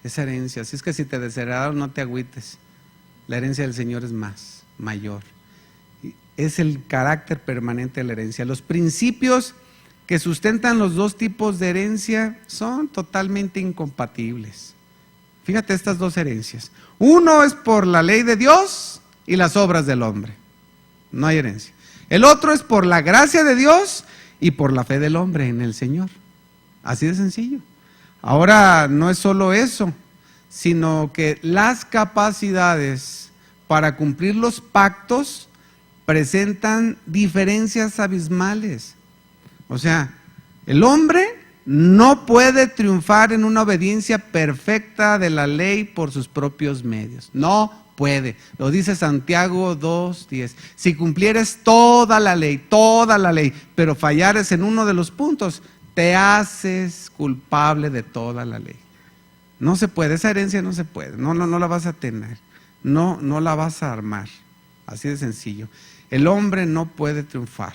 S2: esa herencia. Así es que si te desheredaron, no te agüites. La herencia del Señor es mayor. Es el carácter permanente de la herencia. Los principios que sustentan los dos tipos de herencia son totalmente incompatibles. Fíjate estas dos herencias. Uno es por la ley de Dios y las obras del hombre. No hay herencia. El otro es por la gracia de Dios y por la fe del hombre en el Señor. Así de sencillo. Ahora no es solo eso, sino que las capacidades para cumplir los pactos presentan diferencias abismales. O sea, el hombre no puede triunfar en una obediencia perfecta de la ley por sus propios medios. No puede. Lo dice Santiago 2:10. Si cumplieres toda la ley, pero fallares en uno de los puntos, te haces culpable de toda la ley. No se puede, esa herencia no se puede. No la vas a tener. No la vas a armar. Así de sencillo. El hombre no puede triunfar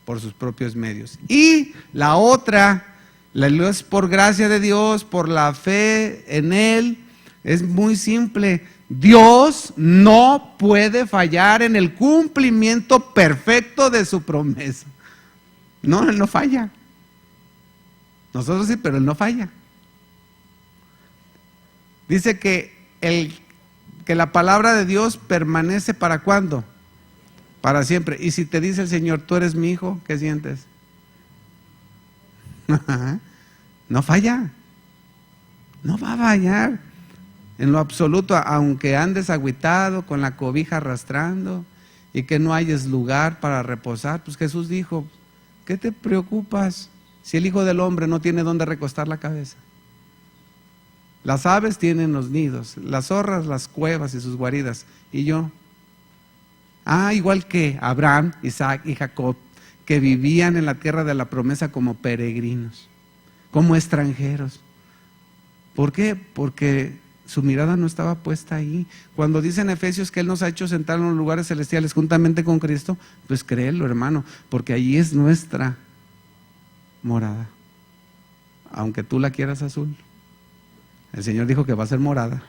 S2: por sus propios medios. Y la otra, la luz por gracia de Dios, por la fe en Él, es muy simple. Dios no puede fallar en el cumplimiento perfecto de su promesa. No, Él no falla. Nosotros sí, pero Él no falla. Dice que la palabra de Dios permanece ¿para cuándo? Para siempre. Y si te dice el Señor, tú eres mi hijo, ¿qué sientes? No falla. No va a fallar en lo absoluto, aunque andes agüitado, con la cobija arrastrando y que no hayas lugar para reposar. Pues Jesús dijo, ¿qué te preocupas si el Hijo del Hombre no tiene dónde recostar la cabeza? Las aves tienen los nidos, las zorras las cuevas y sus guaridas, y yo. Igual que Abraham, Isaac y Jacob, que vivían en la tierra de la promesa como peregrinos, como extranjeros. ¿Por qué? Porque su mirada no estaba puesta ahí. Cuando dice en Efesios que Él nos ha hecho sentar en los lugares celestiales juntamente con Cristo, pues créelo, hermano, porque allí es nuestra morada. Aunque tú la quieras azul, el Señor dijo que va a ser morada.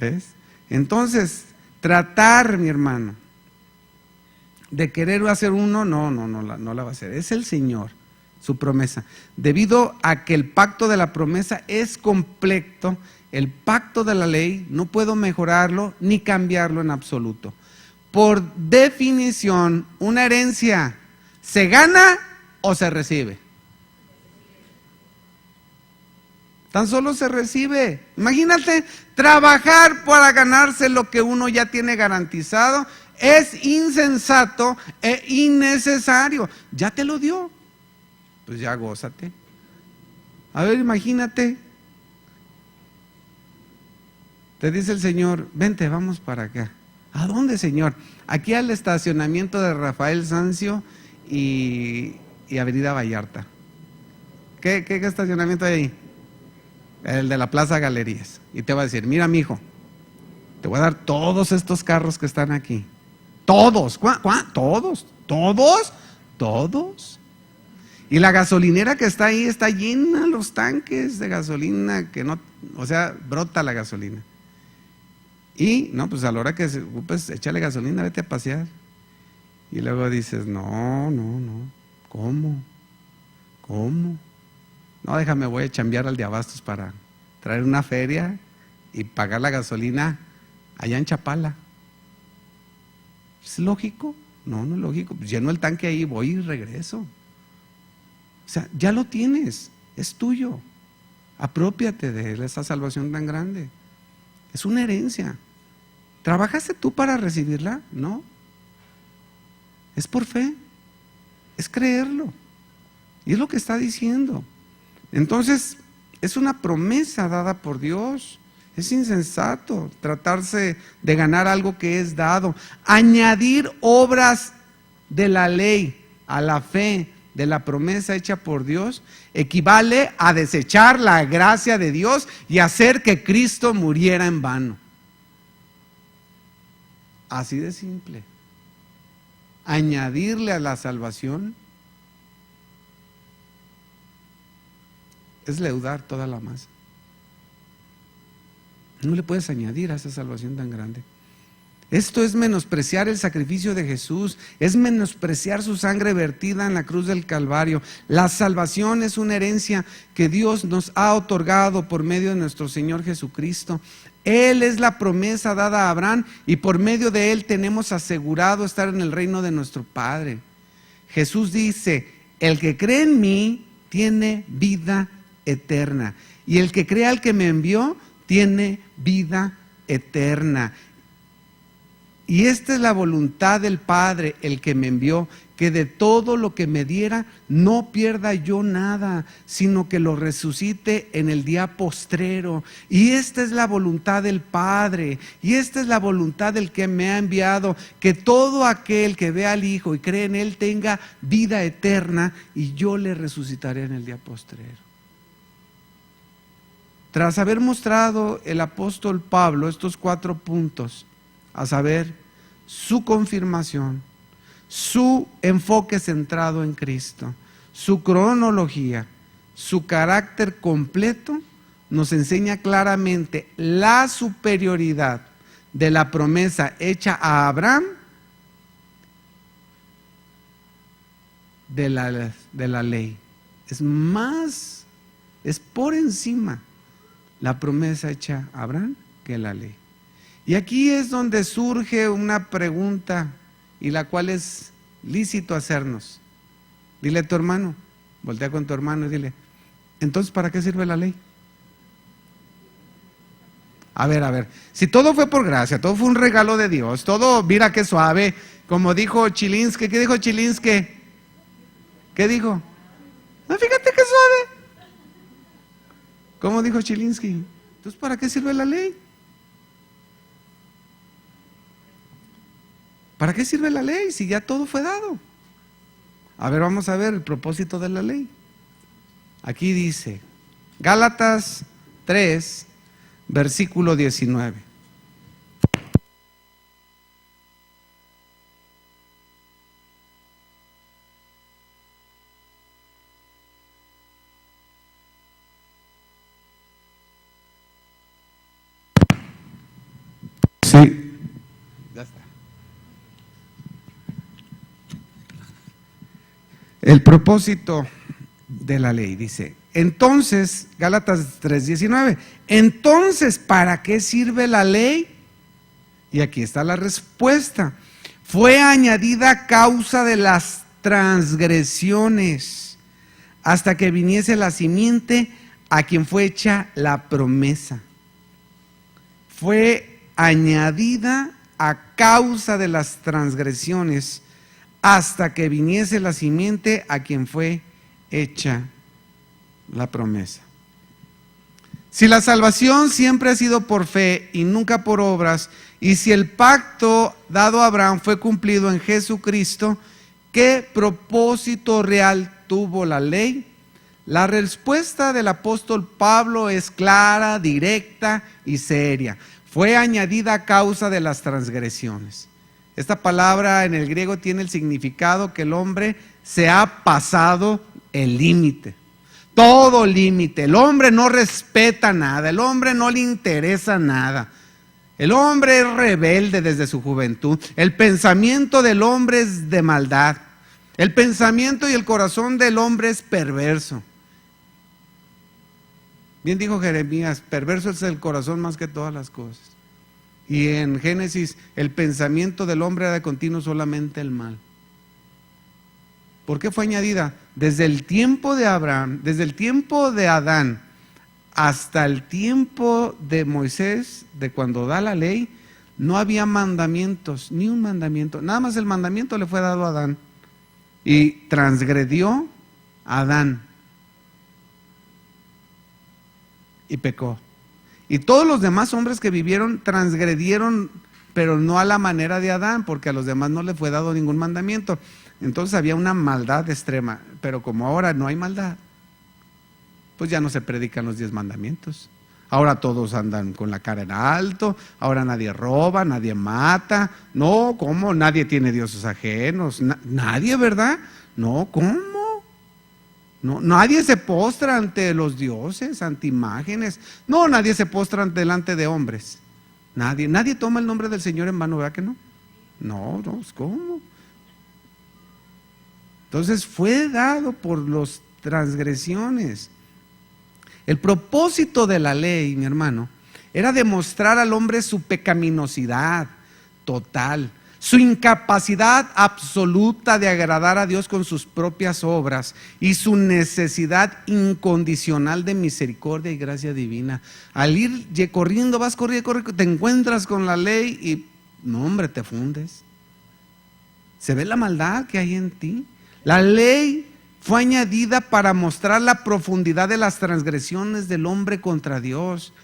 S2: ¿Ves? Entonces, tratar, mi hermano, de querer hacer uno, no la va a hacer. Es el Señor, su promesa. Debido a que el pacto de la promesa es completo, el pacto de la ley no puedo mejorarlo ni cambiarlo en absoluto. por definición, una herencia ¿se gana o se recibe? Tan solo se recibe. Imagínate, trabajar para ganarse lo que uno ya tiene garantizado es insensato e innecesario. Ya te lo dio, pues ya gózate. A ver, imagínate. Te dice el Señor, vente, vamos para acá. ¿A dónde, Señor? Aquí al estacionamiento de Rafael Sanzio y Avenida Vallarta. ¿Qué estacionamiento hay ahí? El de la Plaza Galerías. Y te va a decir, mira, mijo, te voy a dar todos estos carros que están aquí. Todos. Todos. Y la gasolinera que está ahí está llena, los tanques de gasolina, que no, o sea, brota la gasolina. Y, no, pues a la hora que se ocupes, échale gasolina, vete a pasear. Y luego dices, no, ¿cómo? No, déjame, voy a chambear al de Abastos para traer una feria y pagar la gasolina allá en Chapala. ¿Es lógico? No es lógico. Pues lleno el tanque ahí, voy y regreso. O sea, ya lo tienes, es tuyo. Apropiate de esa salvación tan grande. Es una herencia. ¿Trabajaste tú para recibirla? No. Es por fe, es creerlo. Y es lo que está diciendo. Entonces, es una promesa dada por Dios. Es insensato tratarse de ganar algo que es dado. Añadir obras de la ley a la fe de la promesa hecha por Dios equivale a desechar la gracia de Dios y hacer que Cristo muriera en vano. Así de simple. Añadirle a la salvación es leudar toda la masa. No le puedes añadir a esa salvación tan grande. Esto es menospreciar el sacrificio de Jesús, es menospreciar su sangre vertida en la cruz del Calvario. La salvación es una herencia que Dios nos ha otorgado por medio de nuestro Señor Jesucristo. Él es la promesa dada a Abraham y por medio de Él tenemos asegurado estar en el reino de nuestro Padre. Jesús dice, el que cree en mí tiene vida eterna y el que cree al que me envió tiene vida eterna. Y esta es la voluntad del Padre, el que me envió, que de todo lo que me diera no pierda yo nada, sino que lo resucite en el día postrero. Y esta es la voluntad del Padre, y esta es la voluntad del que me ha enviado, que todo aquel que vea al Hijo y cree en Él tenga vida eterna, y yo le resucitaré en el día postrero. Tras haber mostrado el apóstol Pablo estos 4 puntos, a saber, su confirmación, su enfoque centrado en Cristo, su cronología, su carácter completo, nos enseña claramente la superioridad de la promesa hecha a Abraham de la ley. Es por encima la promesa hecha a Abraham que la ley. Y aquí es donde surge una pregunta, y la cual es lícito hacernos. Dile a tu hermano, voltea con tu hermano y dile, entonces ¿para qué sirve la ley? A ver, si todo fue por gracia, todo fue un regalo de Dios, todo, mira qué suave, como dijo Chilinsky. ¿Qué dijo Chilinsky? ¿Qué dijo? No, fíjate qué suave. ¿Cómo dijo Chilinsky? Entonces ¿para qué sirve la ley? ¿Para qué sirve la ley si ya todo fue dado? A ver, vamos a ver el propósito de la ley. Aquí dice, Gálatas 3, versículo 19. Sí, ya está. El propósito de la ley dice, entonces, Gálatas 3:19, entonces, ¿para qué sirve la ley? Y aquí está la respuesta. fue añadida a causa de las transgresiones, hasta que viniese la simiente a quien fue hecha la promesa. Fue añadida a causa de las transgresiones, hasta que viniese la simiente a quien fue hecha la promesa. Si la salvación siempre ha sido por fe y nunca por obras, y si el pacto dado a Abraham fue cumplido en Jesucristo, ¿qué propósito real tuvo la ley? La respuesta del apóstol Pablo es clara, directa y seria. Fue añadida a causa de las transgresiones. Esta palabra en el griego tiene el significado que el hombre se ha pasado el límite. Todo límite. El hombre no respeta nada. El hombre no le interesa nada. El hombre es rebelde desde su juventud. El pensamiento del hombre es de maldad. El pensamiento y el corazón del hombre es perverso. Bien dijo Jeremías, perverso es el corazón más que todas las cosas. Y en Génesis, el pensamiento del hombre era de continuo solamente el mal. ¿Por qué fue añadida? Desde el tiempo de Abraham, desde el tiempo de Adán, hasta el tiempo de Moisés, de cuando da la ley, no había mandamientos, ni un mandamiento. Nada más el mandamiento le fue dado a Adán. Y transgredió a Adán. Y pecó. Y todos los demás hombres que vivieron transgredieron, pero no a la manera de Adán, porque a los demás no le fue dado ningún mandamiento. Entonces había una maldad extrema. Pero como ahora no hay maldad, pues ya no se predican los 10 mandamientos. Ahora todos andan con la cara en alto, ahora nadie roba, nadie mata. No, ¿cómo? Nadie tiene dioses ajenos. Nadie, ¿verdad? No, ¿cómo? No, nadie se postra ante los dioses, ante imágenes. No, nadie se postra delante de hombres. Nadie toma el nombre del Señor en vano, ¿verdad que no? No, ¿cómo? Entonces fue dado por las transgresiones. El propósito de la ley, mi hermano, era demostrar al hombre su pecaminosidad total, su incapacidad absoluta de agradar a Dios con sus propias obras y su necesidad incondicional de misericordia y gracia divina. Al ir corriendo, vas corriendo, te encuentras con la ley y, no hombre, te fundes. Se ve la maldad que hay en ti. La ley fue añadida para mostrar la profundidad de las transgresiones del hombre contra Dios.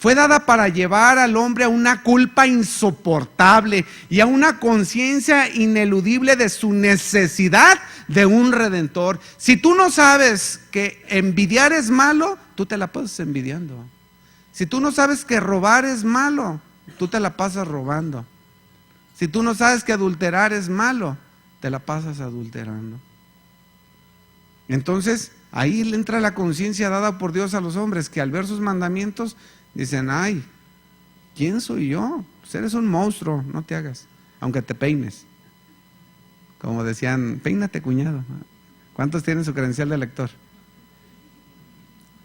S2: Fue dada para llevar al hombre a una culpa insoportable y a una conciencia ineludible de su necesidad de un redentor. Si tú no sabes que envidiar es malo, tú te la pasas envidiando. Si tú no sabes que robar es malo, tú te la pasas robando. Si tú no sabes que adulterar es malo, te la pasas adulterando. Entonces, ahí le entra la conciencia dada por Dios a los hombres, que al ver sus mandamientos dicen, ay, ¿quién soy yo? Pues eres un monstruo, no te hagas, aunque te peines. Como decían, peínate, cuñado. ¿Cuántos tienen su credencial de lector?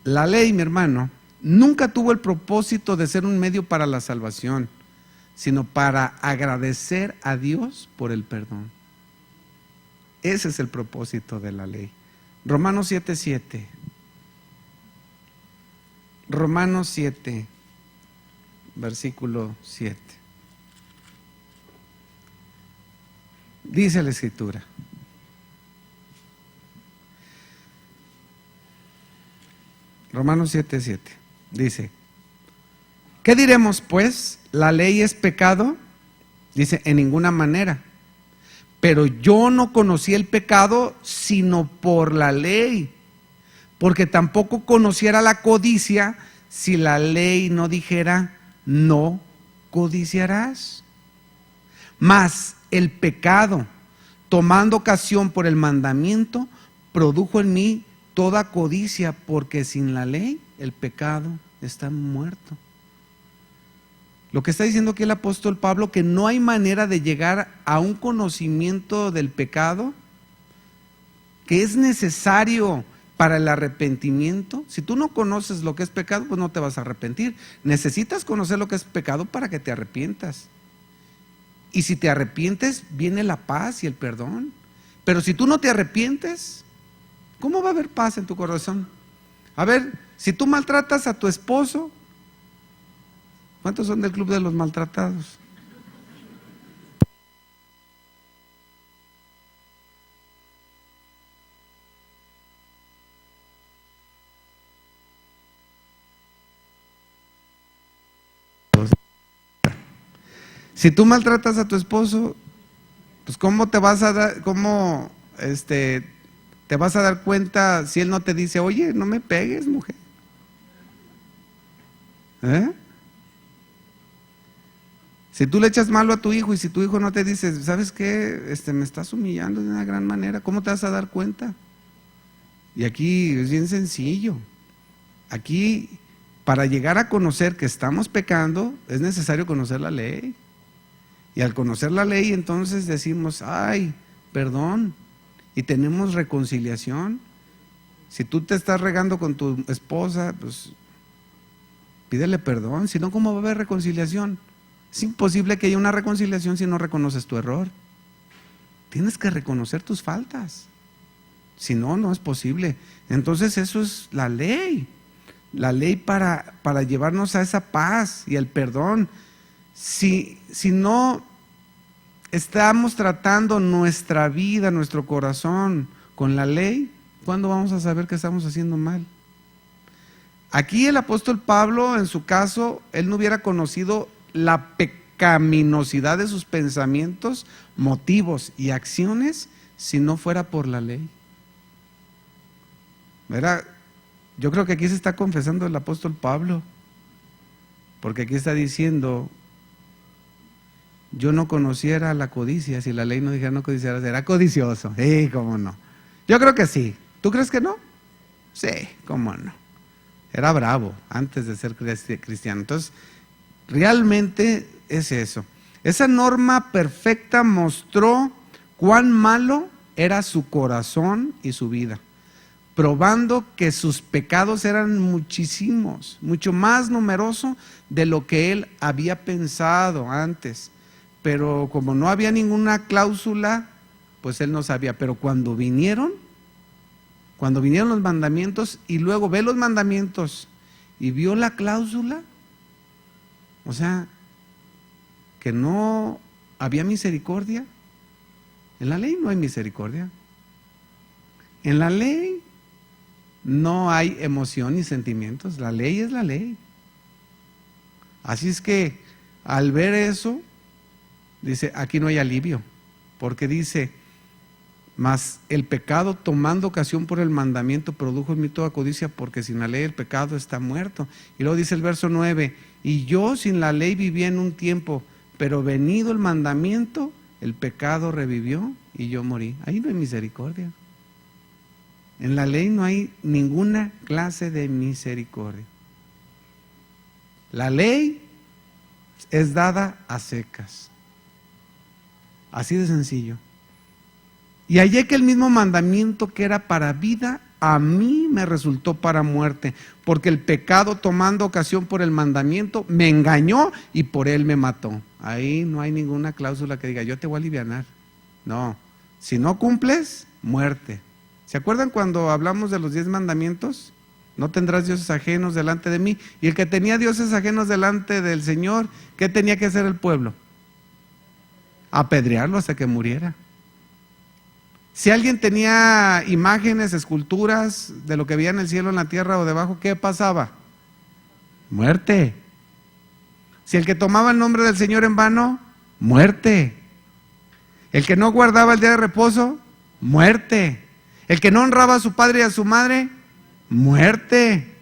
S2: La ley, mi hermano, nunca tuvo el propósito de ser un medio para la salvación, sino para agradecer a Dios por el perdón. Ese es el propósito de la ley. Romanos 7:7. Romanos 7, versículo 7. Dice la Escritura: Romanos 7:7. Dice: ¿qué diremos pues? ¿La ley es pecado? Dice: en ninguna manera. Pero yo no conocí el pecado sino por la ley, porque tampoco conociera la codicia si la ley no dijera, no codiciarás. Mas el pecado, tomando ocasión por el mandamiento, produjo en mí toda codicia, porque sin la ley el pecado está muerto. Lo que está diciendo aquí el apóstol Pablo, que no hay manera de llegar a un conocimiento del pecado, que es necesario para el arrepentimiento. Si tú no conoces lo que es pecado, pues no te vas a arrepentir. Necesitas conocer lo que es pecado para que te arrepientas. Y si te arrepientes, viene la paz y el perdón. Pero si tú no te arrepientes, ¿cómo va a haber paz en tu corazón? A ver, si tú maltratas a tu esposo, ¿cuántos son del club de los maltratados? Si tú maltratas a tu esposo, pues ¿cómo te vas a dar, te vas a dar cuenta si él no te dice, oye, no me pegues, mujer? Si tú le echas malo a tu hijo y si tu hijo no te dice, ¿sabes qué? Me estás humillando de una gran manera, ¿cómo te vas a dar cuenta? Y aquí es bien sencillo. Aquí, para llegar a conocer que estamos pecando, es necesario conocer la ley. Y al conocer la ley, entonces decimos, ay, perdón, y tenemos reconciliación. Si tú te estás regando con tu esposa, pues pídele perdón, si no, ¿cómo va a haber reconciliación? Es imposible que haya una reconciliación si no reconoces tu error. Tienes que reconocer tus faltas, si no, no es posible. Entonces eso es la ley para llevarnos a esa paz y el perdón. Si no estamos tratando nuestra vida, nuestro corazón con la ley, ¿cuándo vamos a saber que estamos haciendo mal? Aquí el apóstol Pablo, en su caso, él no hubiera conocido la pecaminosidad de sus pensamientos, motivos y acciones si no fuera por la ley. ¿Verdad? Yo creo que aquí se está confesando el apóstol Pablo, porque aquí está diciendo, yo no conociera la codicia, si la ley no dijera no codiciarás, era codicioso. ¿Cómo no? Yo creo que sí. ¿Tú crees que no? Sí, ¿cómo no? Era bravo antes de ser cristiano. Entonces, realmente es eso. Esa norma perfecta mostró cuán malo era su corazón y su vida, probando que sus pecados eran muchísimos, mucho más numerosos de lo que él había pensado antes. Pero como no había ninguna cláusula, pues él no sabía. Pero cuando vinieron los mandamientos y luego ve los mandamientos y vio la cláusula, o sea, que no había misericordia. En la ley no hay misericordia. En la ley no hay emoción ni sentimientos. La ley es la ley. Así es que al ver eso, dice, aquí no hay alivio, porque dice, mas el pecado tomando ocasión por el mandamiento produjo en mí toda codicia, porque sin la ley el pecado está muerto. Y luego dice el verso 9, y yo sin la ley vivía en un tiempo, pero venido el mandamiento, el pecado revivió y yo morí. Ahí no hay misericordia. En la ley no hay ninguna clase de misericordia. La ley es dada a secas. Así de sencillo. Y hallé que el mismo mandamiento que era para vida, a mí me resultó para muerte, porque el pecado tomando ocasión por el mandamiento me engañó y por él me mató. Ahí no hay ninguna cláusula que diga, yo te voy a alivianar. No, si no cumples, muerte. ¿Se acuerdan cuando hablamos de los 10 mandamientos? No tendrás dioses ajenos delante de mí. Y el que tenía dioses ajenos delante del Señor, ¿qué tenía que hacer el pueblo? Apedrearlo hasta que muriera. Si alguien tenía imágenes, esculturas de lo que veía en el cielo, en la tierra o debajo, ¿qué pasaba? Muerte. Si el que tomaba el nombre del Señor en vano, muerte. El que no guardaba el día de reposo, muerte. El que no honraba a su padre y a su madre, muerte.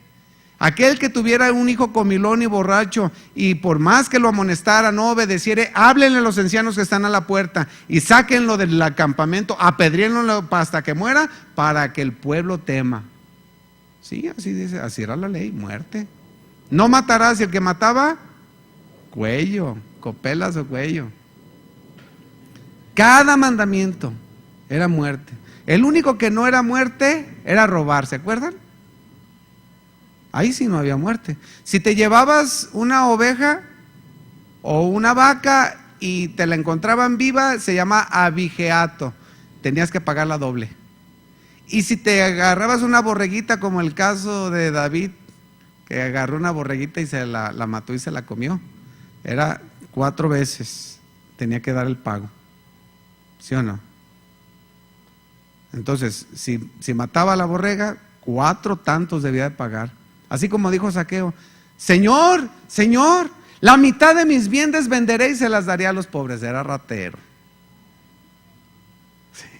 S2: Aquel que tuviera un hijo comilón y borracho y por más que lo amonestara no obedeciere, háblenle a los ancianos que están a la puerta y sáquenlo del campamento, apedréenlo hasta que muera para que el pueblo tema. Sí, así dice, así era la ley, muerte. No matarás, y el que mataba, cuello, copelas o cuello. Cada mandamiento era muerte. El único que no era muerte era robar, ¿se acuerdan? Ahí sí no había muerte. Si te llevabas una oveja o una vaca y te la encontraban viva, se llama abigeato. Tenías que pagarla doble. Y si te agarrabas una borreguita, como el caso de David, que agarró una borreguita y se la mató y se la comió, era 4 veces, tenía que dar el pago. ¿Sí o no? Entonces, si mataba a la borrega, 4 tantos debía de pagar. Así como dijo Zaqueo: Señor, Señor, la mitad de mis bienes venderé y se las daré a los pobres. Era ratero.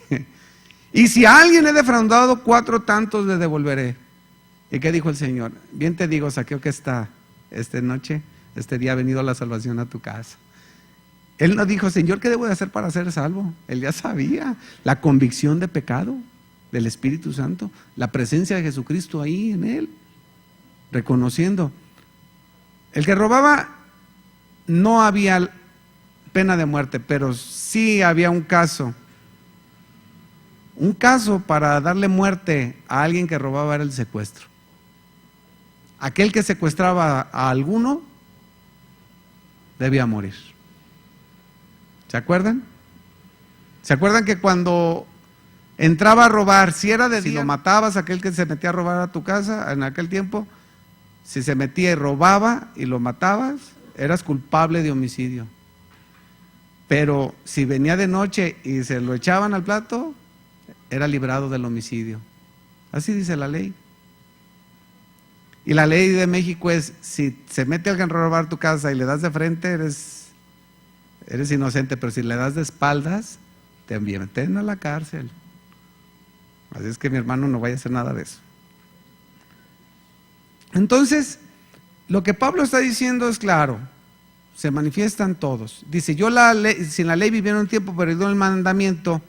S2: Sí. Y si a alguien he defraudado, 4 tantos le devolveré. ¿Y qué dijo el Señor? Bien te digo, Zaqueo, que esta noche, este día ha venido la salvación a tu casa. Él no dijo: Señor, ¿qué debo de hacer para ser salvo? Él ya sabía la convicción de pecado del Espíritu Santo, la presencia de Jesucristo ahí en él, reconociendo. El que robaba, no había pena de muerte, pero sí había un caso para darle muerte a alguien que robaba, era el secuestro. Aquel que secuestraba a alguno debía morir. ¿Se acuerdan? ¿Se acuerdan que cuando entraba a robar, si era de día, si lo matabas, aquel que se metía a robar a tu casa en aquel tiempo, si se metía y robaba y lo matabas, eras culpable de homicidio? Pero si venía de noche y se lo echaban al plato, era librado del homicidio. Así dice la ley. Y la ley de México es: si se mete alguien a robar tu casa y le das de frente, eres inocente, pero si le das de espaldas, te meten a la cárcel. Así es que, mi hermano, no vaya a hacer nada de eso. Entonces, lo que Pablo está diciendo es claro: se manifiestan todos. Dice: si en la ley vivieron un tiempo, pero en el mandamiento,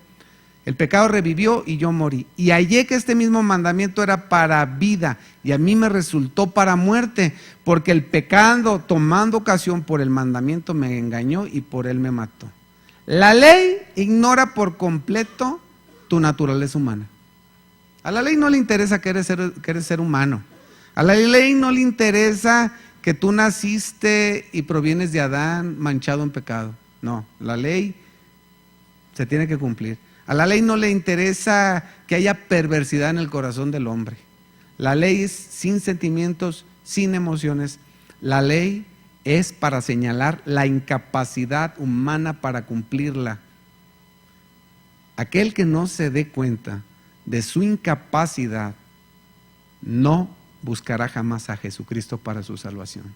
S2: el pecado revivió y yo morí. Y hallé que este mismo mandamiento era para vida, y a mí me resultó para muerte, porque el pecado, tomando ocasión por el mandamiento, me engañó y por él me mató. La ley ignora por completo tu naturaleza humana. A la ley no le interesa que eres ser humano. A la ley no le interesa que tú naciste y provienes de Adán manchado en pecado. No, la ley se tiene que cumplir. A la ley no le interesa que haya perversidad en el corazón del hombre. La ley es sin sentimientos, sin emociones. La ley es para señalar la incapacidad humana para cumplirla. Aquel que no se dé cuenta de su incapacidad no buscará jamás a Jesucristo para su salvación.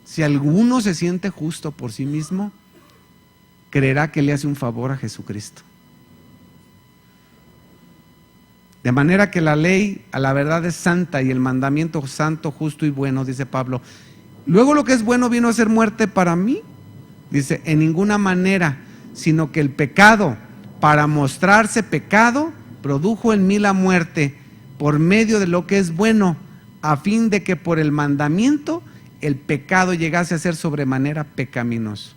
S2: Si alguno se siente justo por sí mismo, creerá que le hace un favor a Jesucristo. De manera que la ley a la verdad es santa y el mandamiento santo, justo y bueno, dice Pablo. Luego lo que es bueno vino a ser muerte para mí. Dice: en ninguna manera, sino que el pecado, para mostrarse pecado, produjo en mí la muerte por medio de lo que es bueno, a fin de que por el mandamiento el pecado llegase a ser sobremanera pecaminoso.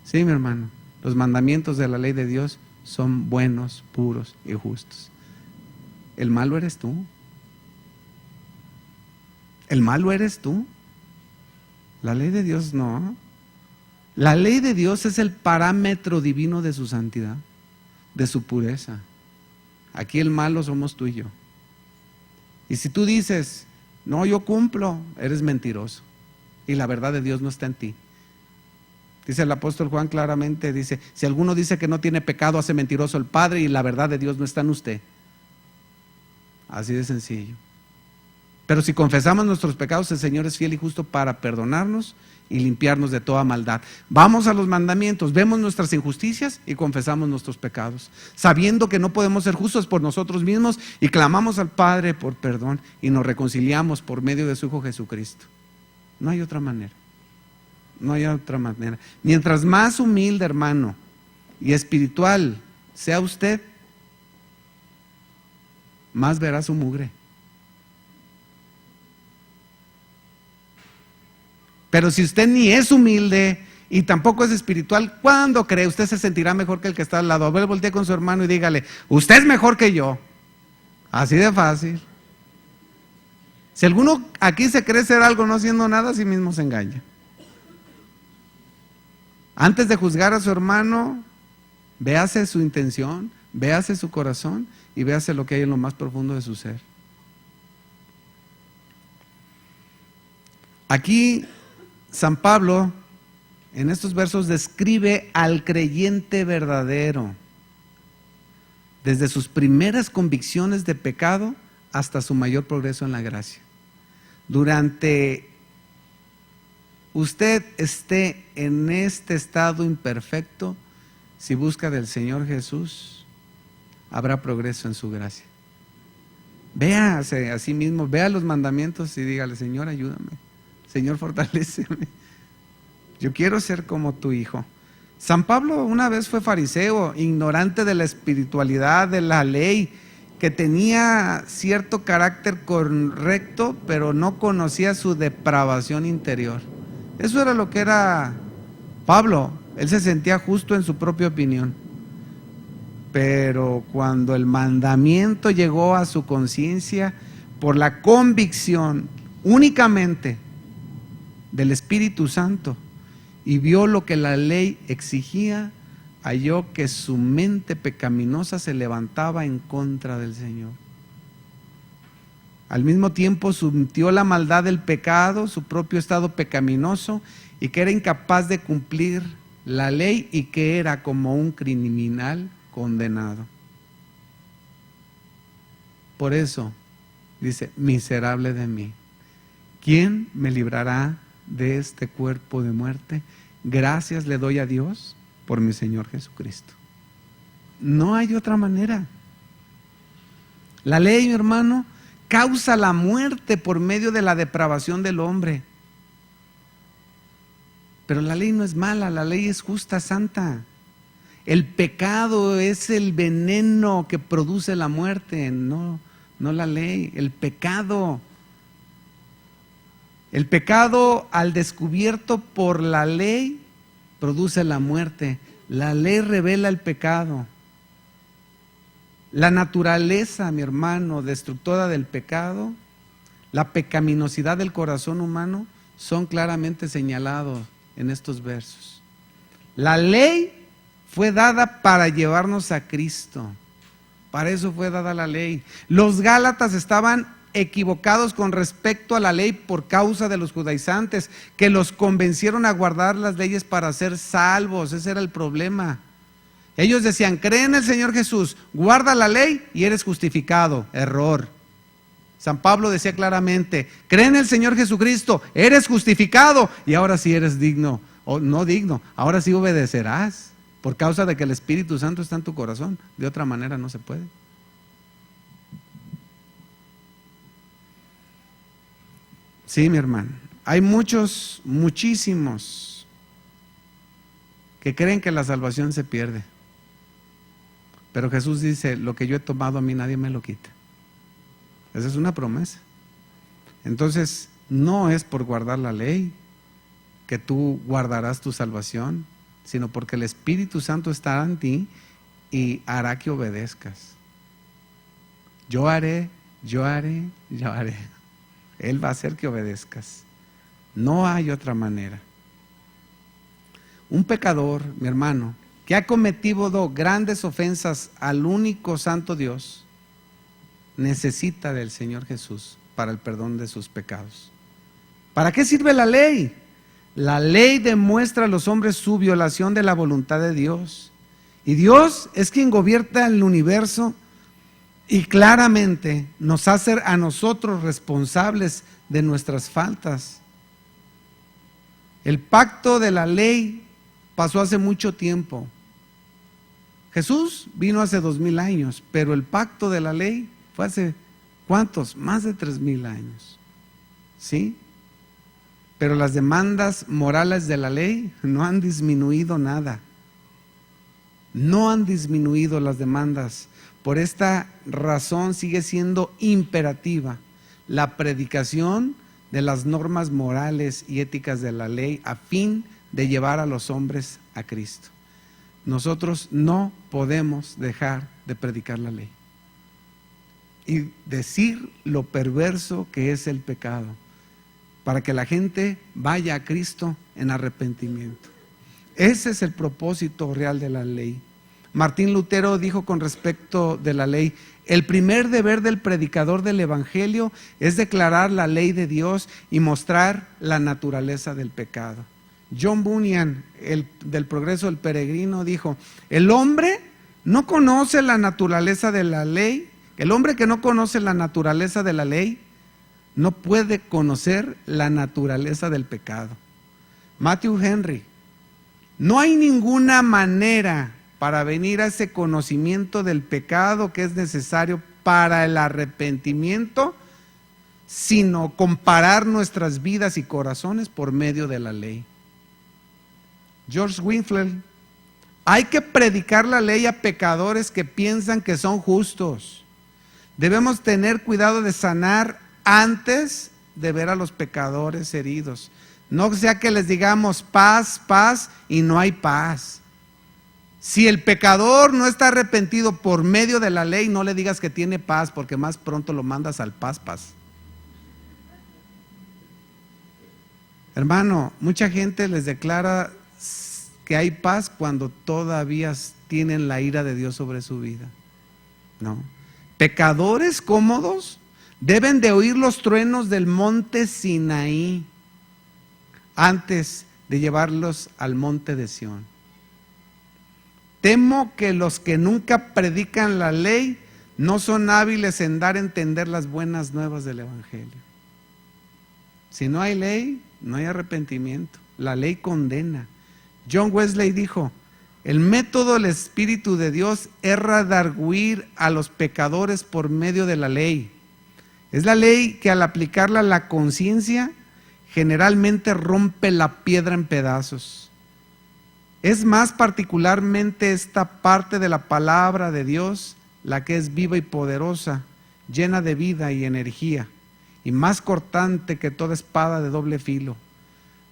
S2: Sí, mi hermano, los mandamientos de la ley de Dios son buenos, puros y justos. El malo eres tú. El malo eres tú. La ley de Dios no. La ley de Dios es el parámetro divino de su santidad, de su pureza. Aquí el malo somos tú y yo. Y si tú dices: no, yo cumplo, eres mentiroso. Y la verdad de Dios no está en ti. Dice el apóstol Juan claramente, dice: si alguno dice que no tiene pecado, hace mentiroso al Padre y la verdad de Dios no está en usted. Así de sencillo. Pero si confesamos nuestros pecados, el Señor es fiel y justo para perdonarnos y limpiarnos de toda maldad. Vamos a los mandamientos, vemos nuestras injusticias y confesamos nuestros pecados, sabiendo que no podemos ser justos por nosotros mismos, y clamamos al Padre por perdón y nos reconciliamos por medio de su Hijo Jesucristo. No hay otra manera. No hay otra manera. Mientras más humilde, hermano, y espiritual sea usted, más verá su mugre. Pero si usted ni es humilde y tampoco es espiritual, ¿cuándo cree? Usted se sentirá mejor que el que está al lado. A ver, voltee con su hermano y dígale: usted es mejor que yo. Así de fácil. Si alguno aquí se cree ser algo no haciendo nada, a sí mismo se engaña. Antes de juzgar a su hermano, véase su intención, véase su corazón y véase lo que hay en lo más profundo de su ser. Aquí San Pablo, en estos versos, describe al creyente verdadero, desde sus primeras convicciones de pecado hasta su mayor progreso en la gracia. Durante usted esté en este estado imperfecto, si busca del Señor Jesús, habrá progreso en su gracia. Véase a sí mismo, vea los mandamientos y dígale: Señor, ayúdame, Señor, fortaléceme. Yo quiero ser como tu hijo. San Pablo una vez fue fariseo, ignorante de la espiritualidad, de la ley, que tenía cierto carácter correcto, pero no conocía su depravación interior. Eso era lo que era Pablo. Él se sentía justo en su propia opinión. Pero cuando el mandamiento llegó a su conciencia, por la convicción únicamente del Espíritu Santo, y vio lo que la ley exigía, halló que su mente pecaminosa se levantaba en contra del Señor. Al mismo tiempo sintió la maldad del pecado, su propio estado pecaminoso, y que era incapaz de cumplir la ley y que era como un criminal condenado. Por eso dice: miserable de mí, ¿quién me librará de este cuerpo de muerte? Gracias le doy a Dios por mi Señor Jesucristo. No hay otra manera. La ley, mi hermano, causa la muerte por medio de la depravación del hombre. Pero la ley no es mala, la ley es justa, santa. El pecado es el veneno que produce la muerte, no la ley, el pecado. El pecado al descubierto por la ley produce la muerte. La ley revela el pecado. La naturaleza, mi hermano, destructora del pecado, la pecaminosidad del corazón humano son claramente señalados en estos versos. La ley fue dada para llevarnos a Cristo. Para eso fue dada la ley. Los Gálatas estaban equivocados con respecto a la ley por causa de los judaizantes, que los convencieron a guardar las leyes para ser salvos. Ese era el problema. Ellos decían: cree en el Señor Jesús, guarda la ley y eres justificado. Error. San Pablo decía claramente: cree en el Señor Jesucristo, eres justificado y ahora sí eres digno, o no digno, ahora sí obedecerás, por causa de que el Espíritu Santo está en tu corazón. De otra manera no se puede. Sí, mi hermano, hay muchísimos que creen que la salvación se pierde. Pero Jesús dice: lo que yo he tomado a mí nadie me lo quita. Esa es una promesa. Entonces, no es por guardar la ley que tú guardarás tu salvación, sino porque el Espíritu Santo estará en ti y hará que obedezcas. Yo haré. Él va a hacer que obedezcas. No hay otra manera. Un pecador, mi hermano, que ha cometido grandes ofensas al único santo Dios, necesita del Señor Jesús para el perdón de sus pecados. ¿Para qué sirve la ley? La ley demuestra a los hombres su violación de la voluntad de Dios. Y Dios es quien gobierna el universo y claramente nos hace a nosotros responsables de nuestras faltas. El pacto de la ley pasó hace mucho tiempo. Jesús vino hace 2000 años, pero el pacto de la ley fue hace ¿cuántos? Más de 3000 años. ¿Sí? Pero las demandas morales de la ley no han disminuido nada. No han disminuido las demandas. Por esta razón sigue siendo imperativa la predicación de las normas morales y éticas de la ley a fin de llevar a los hombres a Cristo. Nosotros no podemos dejar de predicar la ley y decir lo perverso que es el pecado, para que la gente vaya a Cristo en arrepentimiento. Ese es el propósito real de la ley. Martín Lutero dijo con respecto de la ley: el primer deber del predicador del evangelio es declarar la ley de Dios y mostrar la naturaleza del pecado. John Bunyan, del Progreso del Peregrino, dijo: el hombre no conoce la naturaleza de la ley. El hombre que no conoce la naturaleza de la ley no puede conocer la naturaleza del pecado. Matthew Henry: no hay ninguna manera para venir a ese conocimiento del pecado que es necesario para el arrepentimiento, sino comparar nuestras vidas y corazones por medio de la ley. George Whitefield: hay que predicar la ley a pecadores que piensan que son justos. Debemos tener cuidado de sanar antes de ver a los pecadores heridos. No sea que les digamos paz, paz, y no hay paz. Si el pecador no está arrepentido por medio de la ley, no le digas que tiene paz, porque más pronto lo mandas al paz, paz. Hermano, mucha gente les declara que hay paz cuando todavía tienen la ira de Dios sobre su vida. No. Pecadores cómodos deben de oír los truenos del monte Sinaí antes de llevarlos al monte de Sión. Temo que los que nunca predican la ley no son hábiles en dar a entender las buenas nuevas del evangelio. Si no hay ley, no hay arrepentimiento. La ley condena. John Wesley dijo: el método del Espíritu de Dios es redarguir a los pecadores por medio de la ley. Es la ley que al aplicarla a la conciencia generalmente rompe la piedra en pedazos. Es más particularmente esta parte de la palabra de Dios la que es viva y poderosa, llena de vida y energía, y más cortante que toda espada de doble filo.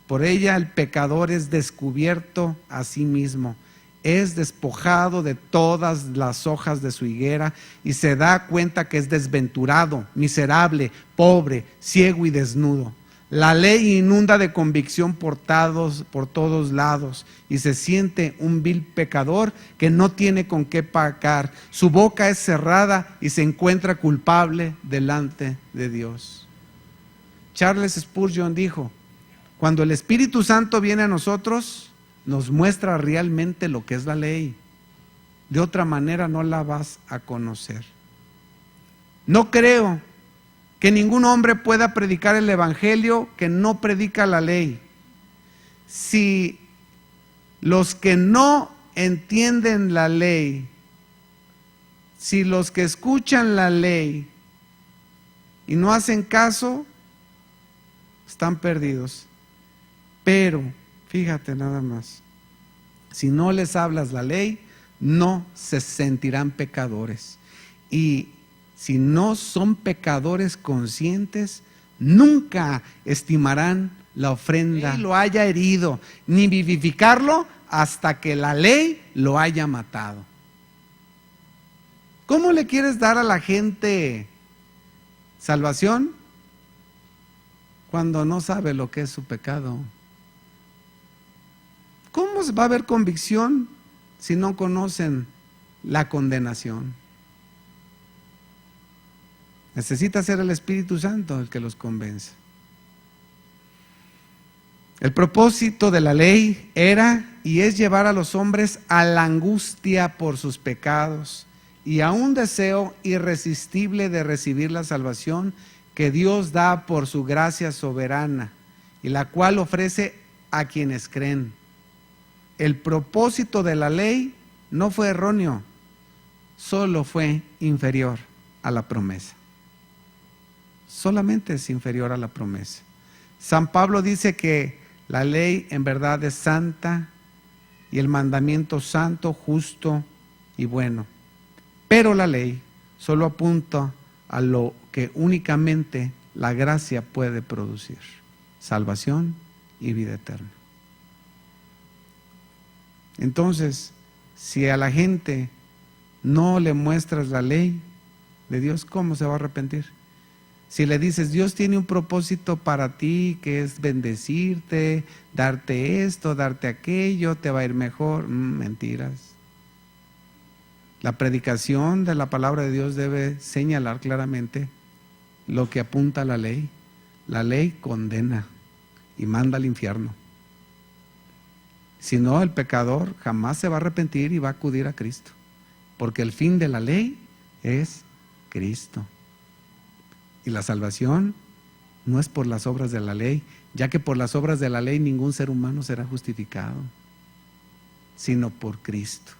S2: Por ella el pecador es descubierto a sí mismo, es despojado de todas las hojas de su higuera y se da cuenta que es desventurado, miserable, pobre, ciego y desnudo. La ley inunda de convicción por todos lados y se siente un vil pecador que no tiene con qué pagar. Su boca es cerrada y se encuentra culpable delante de Dios. Charles Spurgeon dijo: cuando el Espíritu Santo viene a nosotros, nos muestra realmente lo que es la ley. De otra manera no la vas a conocer. No creo que ningún hombre pueda predicar el evangelio que no predica la ley. Si los que no entienden la ley, si los que escuchan la ley y no hacen caso, están perdidos. Pero, fíjate nada más, si no les hablas la ley, no se sentirán pecadores. Y si no son pecadores conscientes, nunca estimarán la ofrenda. Ni lo haya herido, ni vivificarlo hasta que la ley lo haya matado. ¿Cómo le quieres dar a la gente salvación cuando no sabe lo que es su pecado? ¿Cómo va a haber convicción si no conocen la condenación? Necesita ser el Espíritu Santo el que los convence. El propósito de la ley era y es llevar a los hombres a la angustia por sus pecados y a un deseo irresistible de recibir la salvación que Dios da por su gracia soberana y la cual ofrece a quienes creen. El propósito de la ley no fue erróneo, solo fue inferior a la promesa. Solamente es inferior a la promesa. San Pablo dice que la ley en verdad es santa y el mandamiento santo, justo y bueno. Pero la ley solo apunta a lo que únicamente la gracia puede producir: salvación y vida eterna. Entonces, si a la gente no le muestras la ley de Dios, ¿cómo se va a arrepentir? Si le dices, Dios tiene un propósito para ti, que es bendecirte, darte esto, darte aquello, te va a ir mejor. Mentiras. La predicación de la palabra de Dios debe señalar claramente lo que apunta a la ley. La ley condena y manda al infierno. Si no, el pecador jamás se va a arrepentir y va a acudir a Cristo, porque el fin de la ley es Cristo. Y la salvación no es por las obras de la ley, ya que por las obras de la ley ningún ser humano será justificado, sino por Cristo.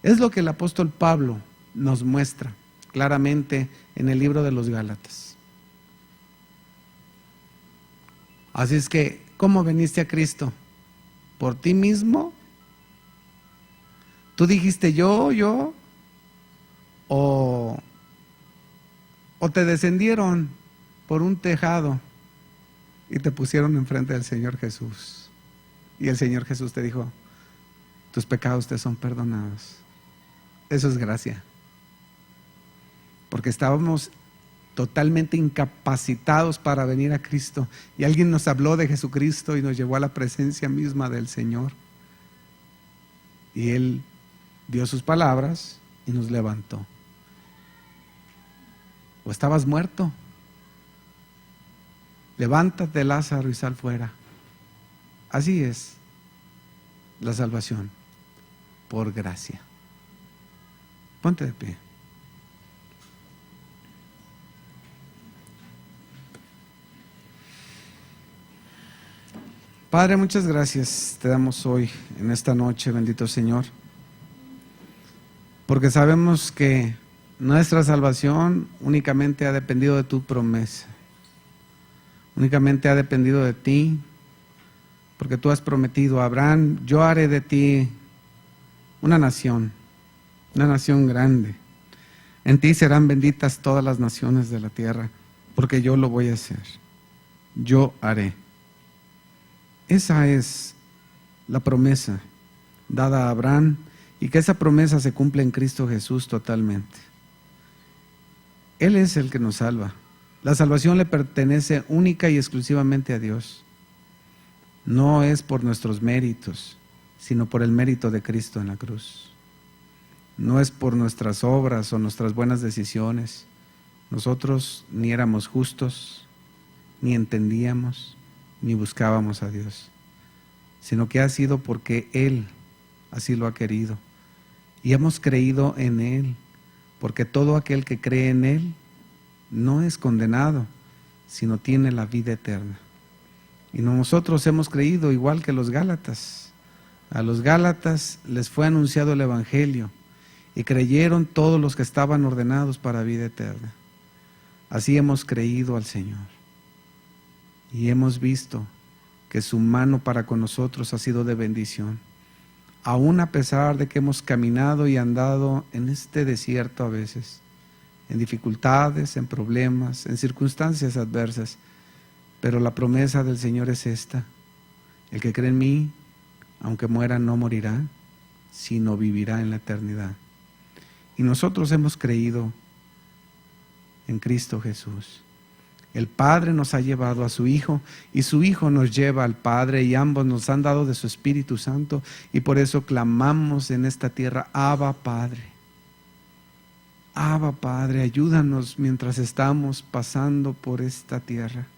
S2: Es lo que el apóstol Pablo nos muestra claramente en el libro de los Gálatas. Así es que, ¿cómo veniste a Cristo? ¿Por ti mismo? ¿Tú dijiste yo? ¿O te descendieron por un tejado y te pusieron enfrente del Señor Jesús? Y el Señor Jesús te dijo, tus pecados te son perdonados. Eso es gracia. Porque estábamos totalmente incapacitados para venir a Cristo. Y alguien nos habló de Jesucristo y nos llevó a la presencia misma del Señor. Y Él dio sus palabras y nos levantó. O estabas muerto. Levántate, Lázaro, y sal fuera. Así es la salvación, por gracia. Ponte de pie. Padre, muchas gracias te damos hoy, en esta noche, bendito Señor, porque sabemos que nuestra salvación únicamente ha dependido de tu promesa, únicamente ha dependido de ti, porque tú has prometido a Abraham, yo haré de ti una nación grande. En ti serán benditas todas las naciones de la tierra, porque yo lo voy a hacer, yo haré. Esa es la promesa dada a Abraham, y que esa promesa se cumple en Cristo Jesús totalmente. Él es el que nos salva. La salvación le pertenece única y exclusivamente a Dios. No es por nuestros méritos, sino por el mérito de Cristo en la cruz. No es por nuestras obras o nuestras buenas decisiones. Nosotros ni éramos justos, ni entendíamos, ni buscábamos a Dios, sino que ha sido porque Él así lo ha querido. Y hemos creído en Él, porque todo aquel que cree en Él no es condenado, sino tiene la vida eterna. Y nosotros hemos creído igual que los Gálatas. A los Gálatas les fue anunciado el Evangelio y creyeron todos los que estaban ordenados para vida eterna. Así hemos creído al Señor. Y hemos visto que su mano para con nosotros ha sido de bendición. Aún a pesar de que hemos caminado y andado en este desierto a veces, en dificultades, en problemas, en circunstancias adversas. Pero la promesa del Señor es esta: el que cree en mí, aunque muera, no morirá, sino vivirá en la eternidad. Y nosotros hemos creído en Cristo Jesús. El Padre nos ha llevado a su Hijo y su Hijo nos lleva al Padre, y ambos nos han dado de su Espíritu Santo, y por eso clamamos en esta tierra: Abba Padre. Abba Padre, ayúdanos mientras estamos pasando por esta tierra.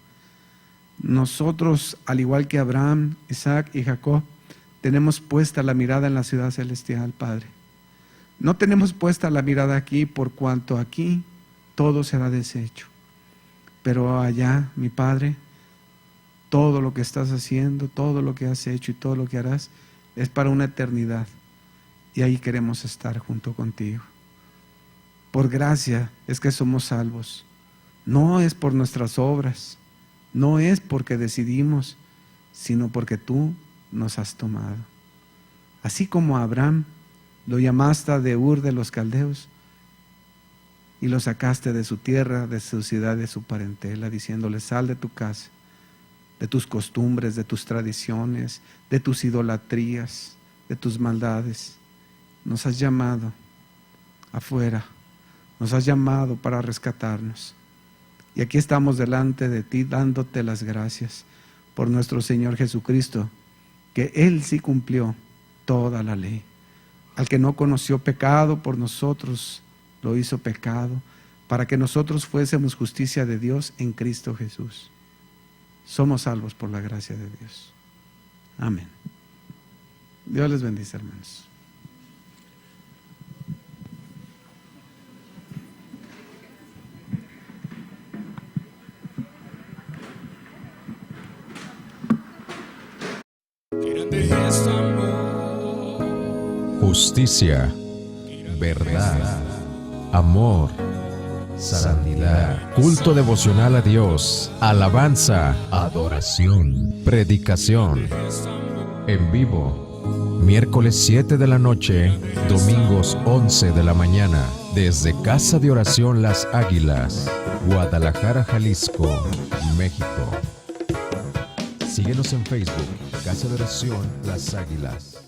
S2: Nosotros, al igual que Abraham, Isaac y Jacob, tenemos puesta la mirada en la ciudad celestial, Padre. No tenemos puesta la mirada aquí, por cuanto aquí todo será deshecho. Pero allá, mi Padre, todo lo que estás haciendo, todo lo que has hecho y todo lo que harás es para una eternidad. Y ahí queremos estar junto contigo. Por gracia es que somos salvos. No es por nuestras obras, no es porque decidimos, sino porque tú nos has tomado. Así como a Abraham lo llamaste de Ur de los Caldeos y lo sacaste de su tierra, de su ciudad, de su parentela, diciéndole: sal de tu casa, de tus costumbres, de tus tradiciones, de tus idolatrías, de tus maldades. Nos has llamado afuera Nos has llamado para rescatarnos. Y aquí estamos delante de ti dándote las gracias por nuestro Señor Jesucristo, que Él sí cumplió toda la ley. Al que no conoció pecado, por nosotros lo hizo pecado, para que nosotros fuésemos justicia de Dios en Cristo Jesús. Somos salvos por la gracia de Dios. Amén. Dios les bendice, hermanos.
S1: Justicia, verdad, amor, santidad, culto devocional a Dios, alabanza, adoración, predicación, en vivo, miércoles 7 de la noche, domingos 11 de la mañana, desde Casa de Oración Las Águilas, Guadalajara, Jalisco, México. Síguenos en Facebook, Casa de Oración Las Águilas.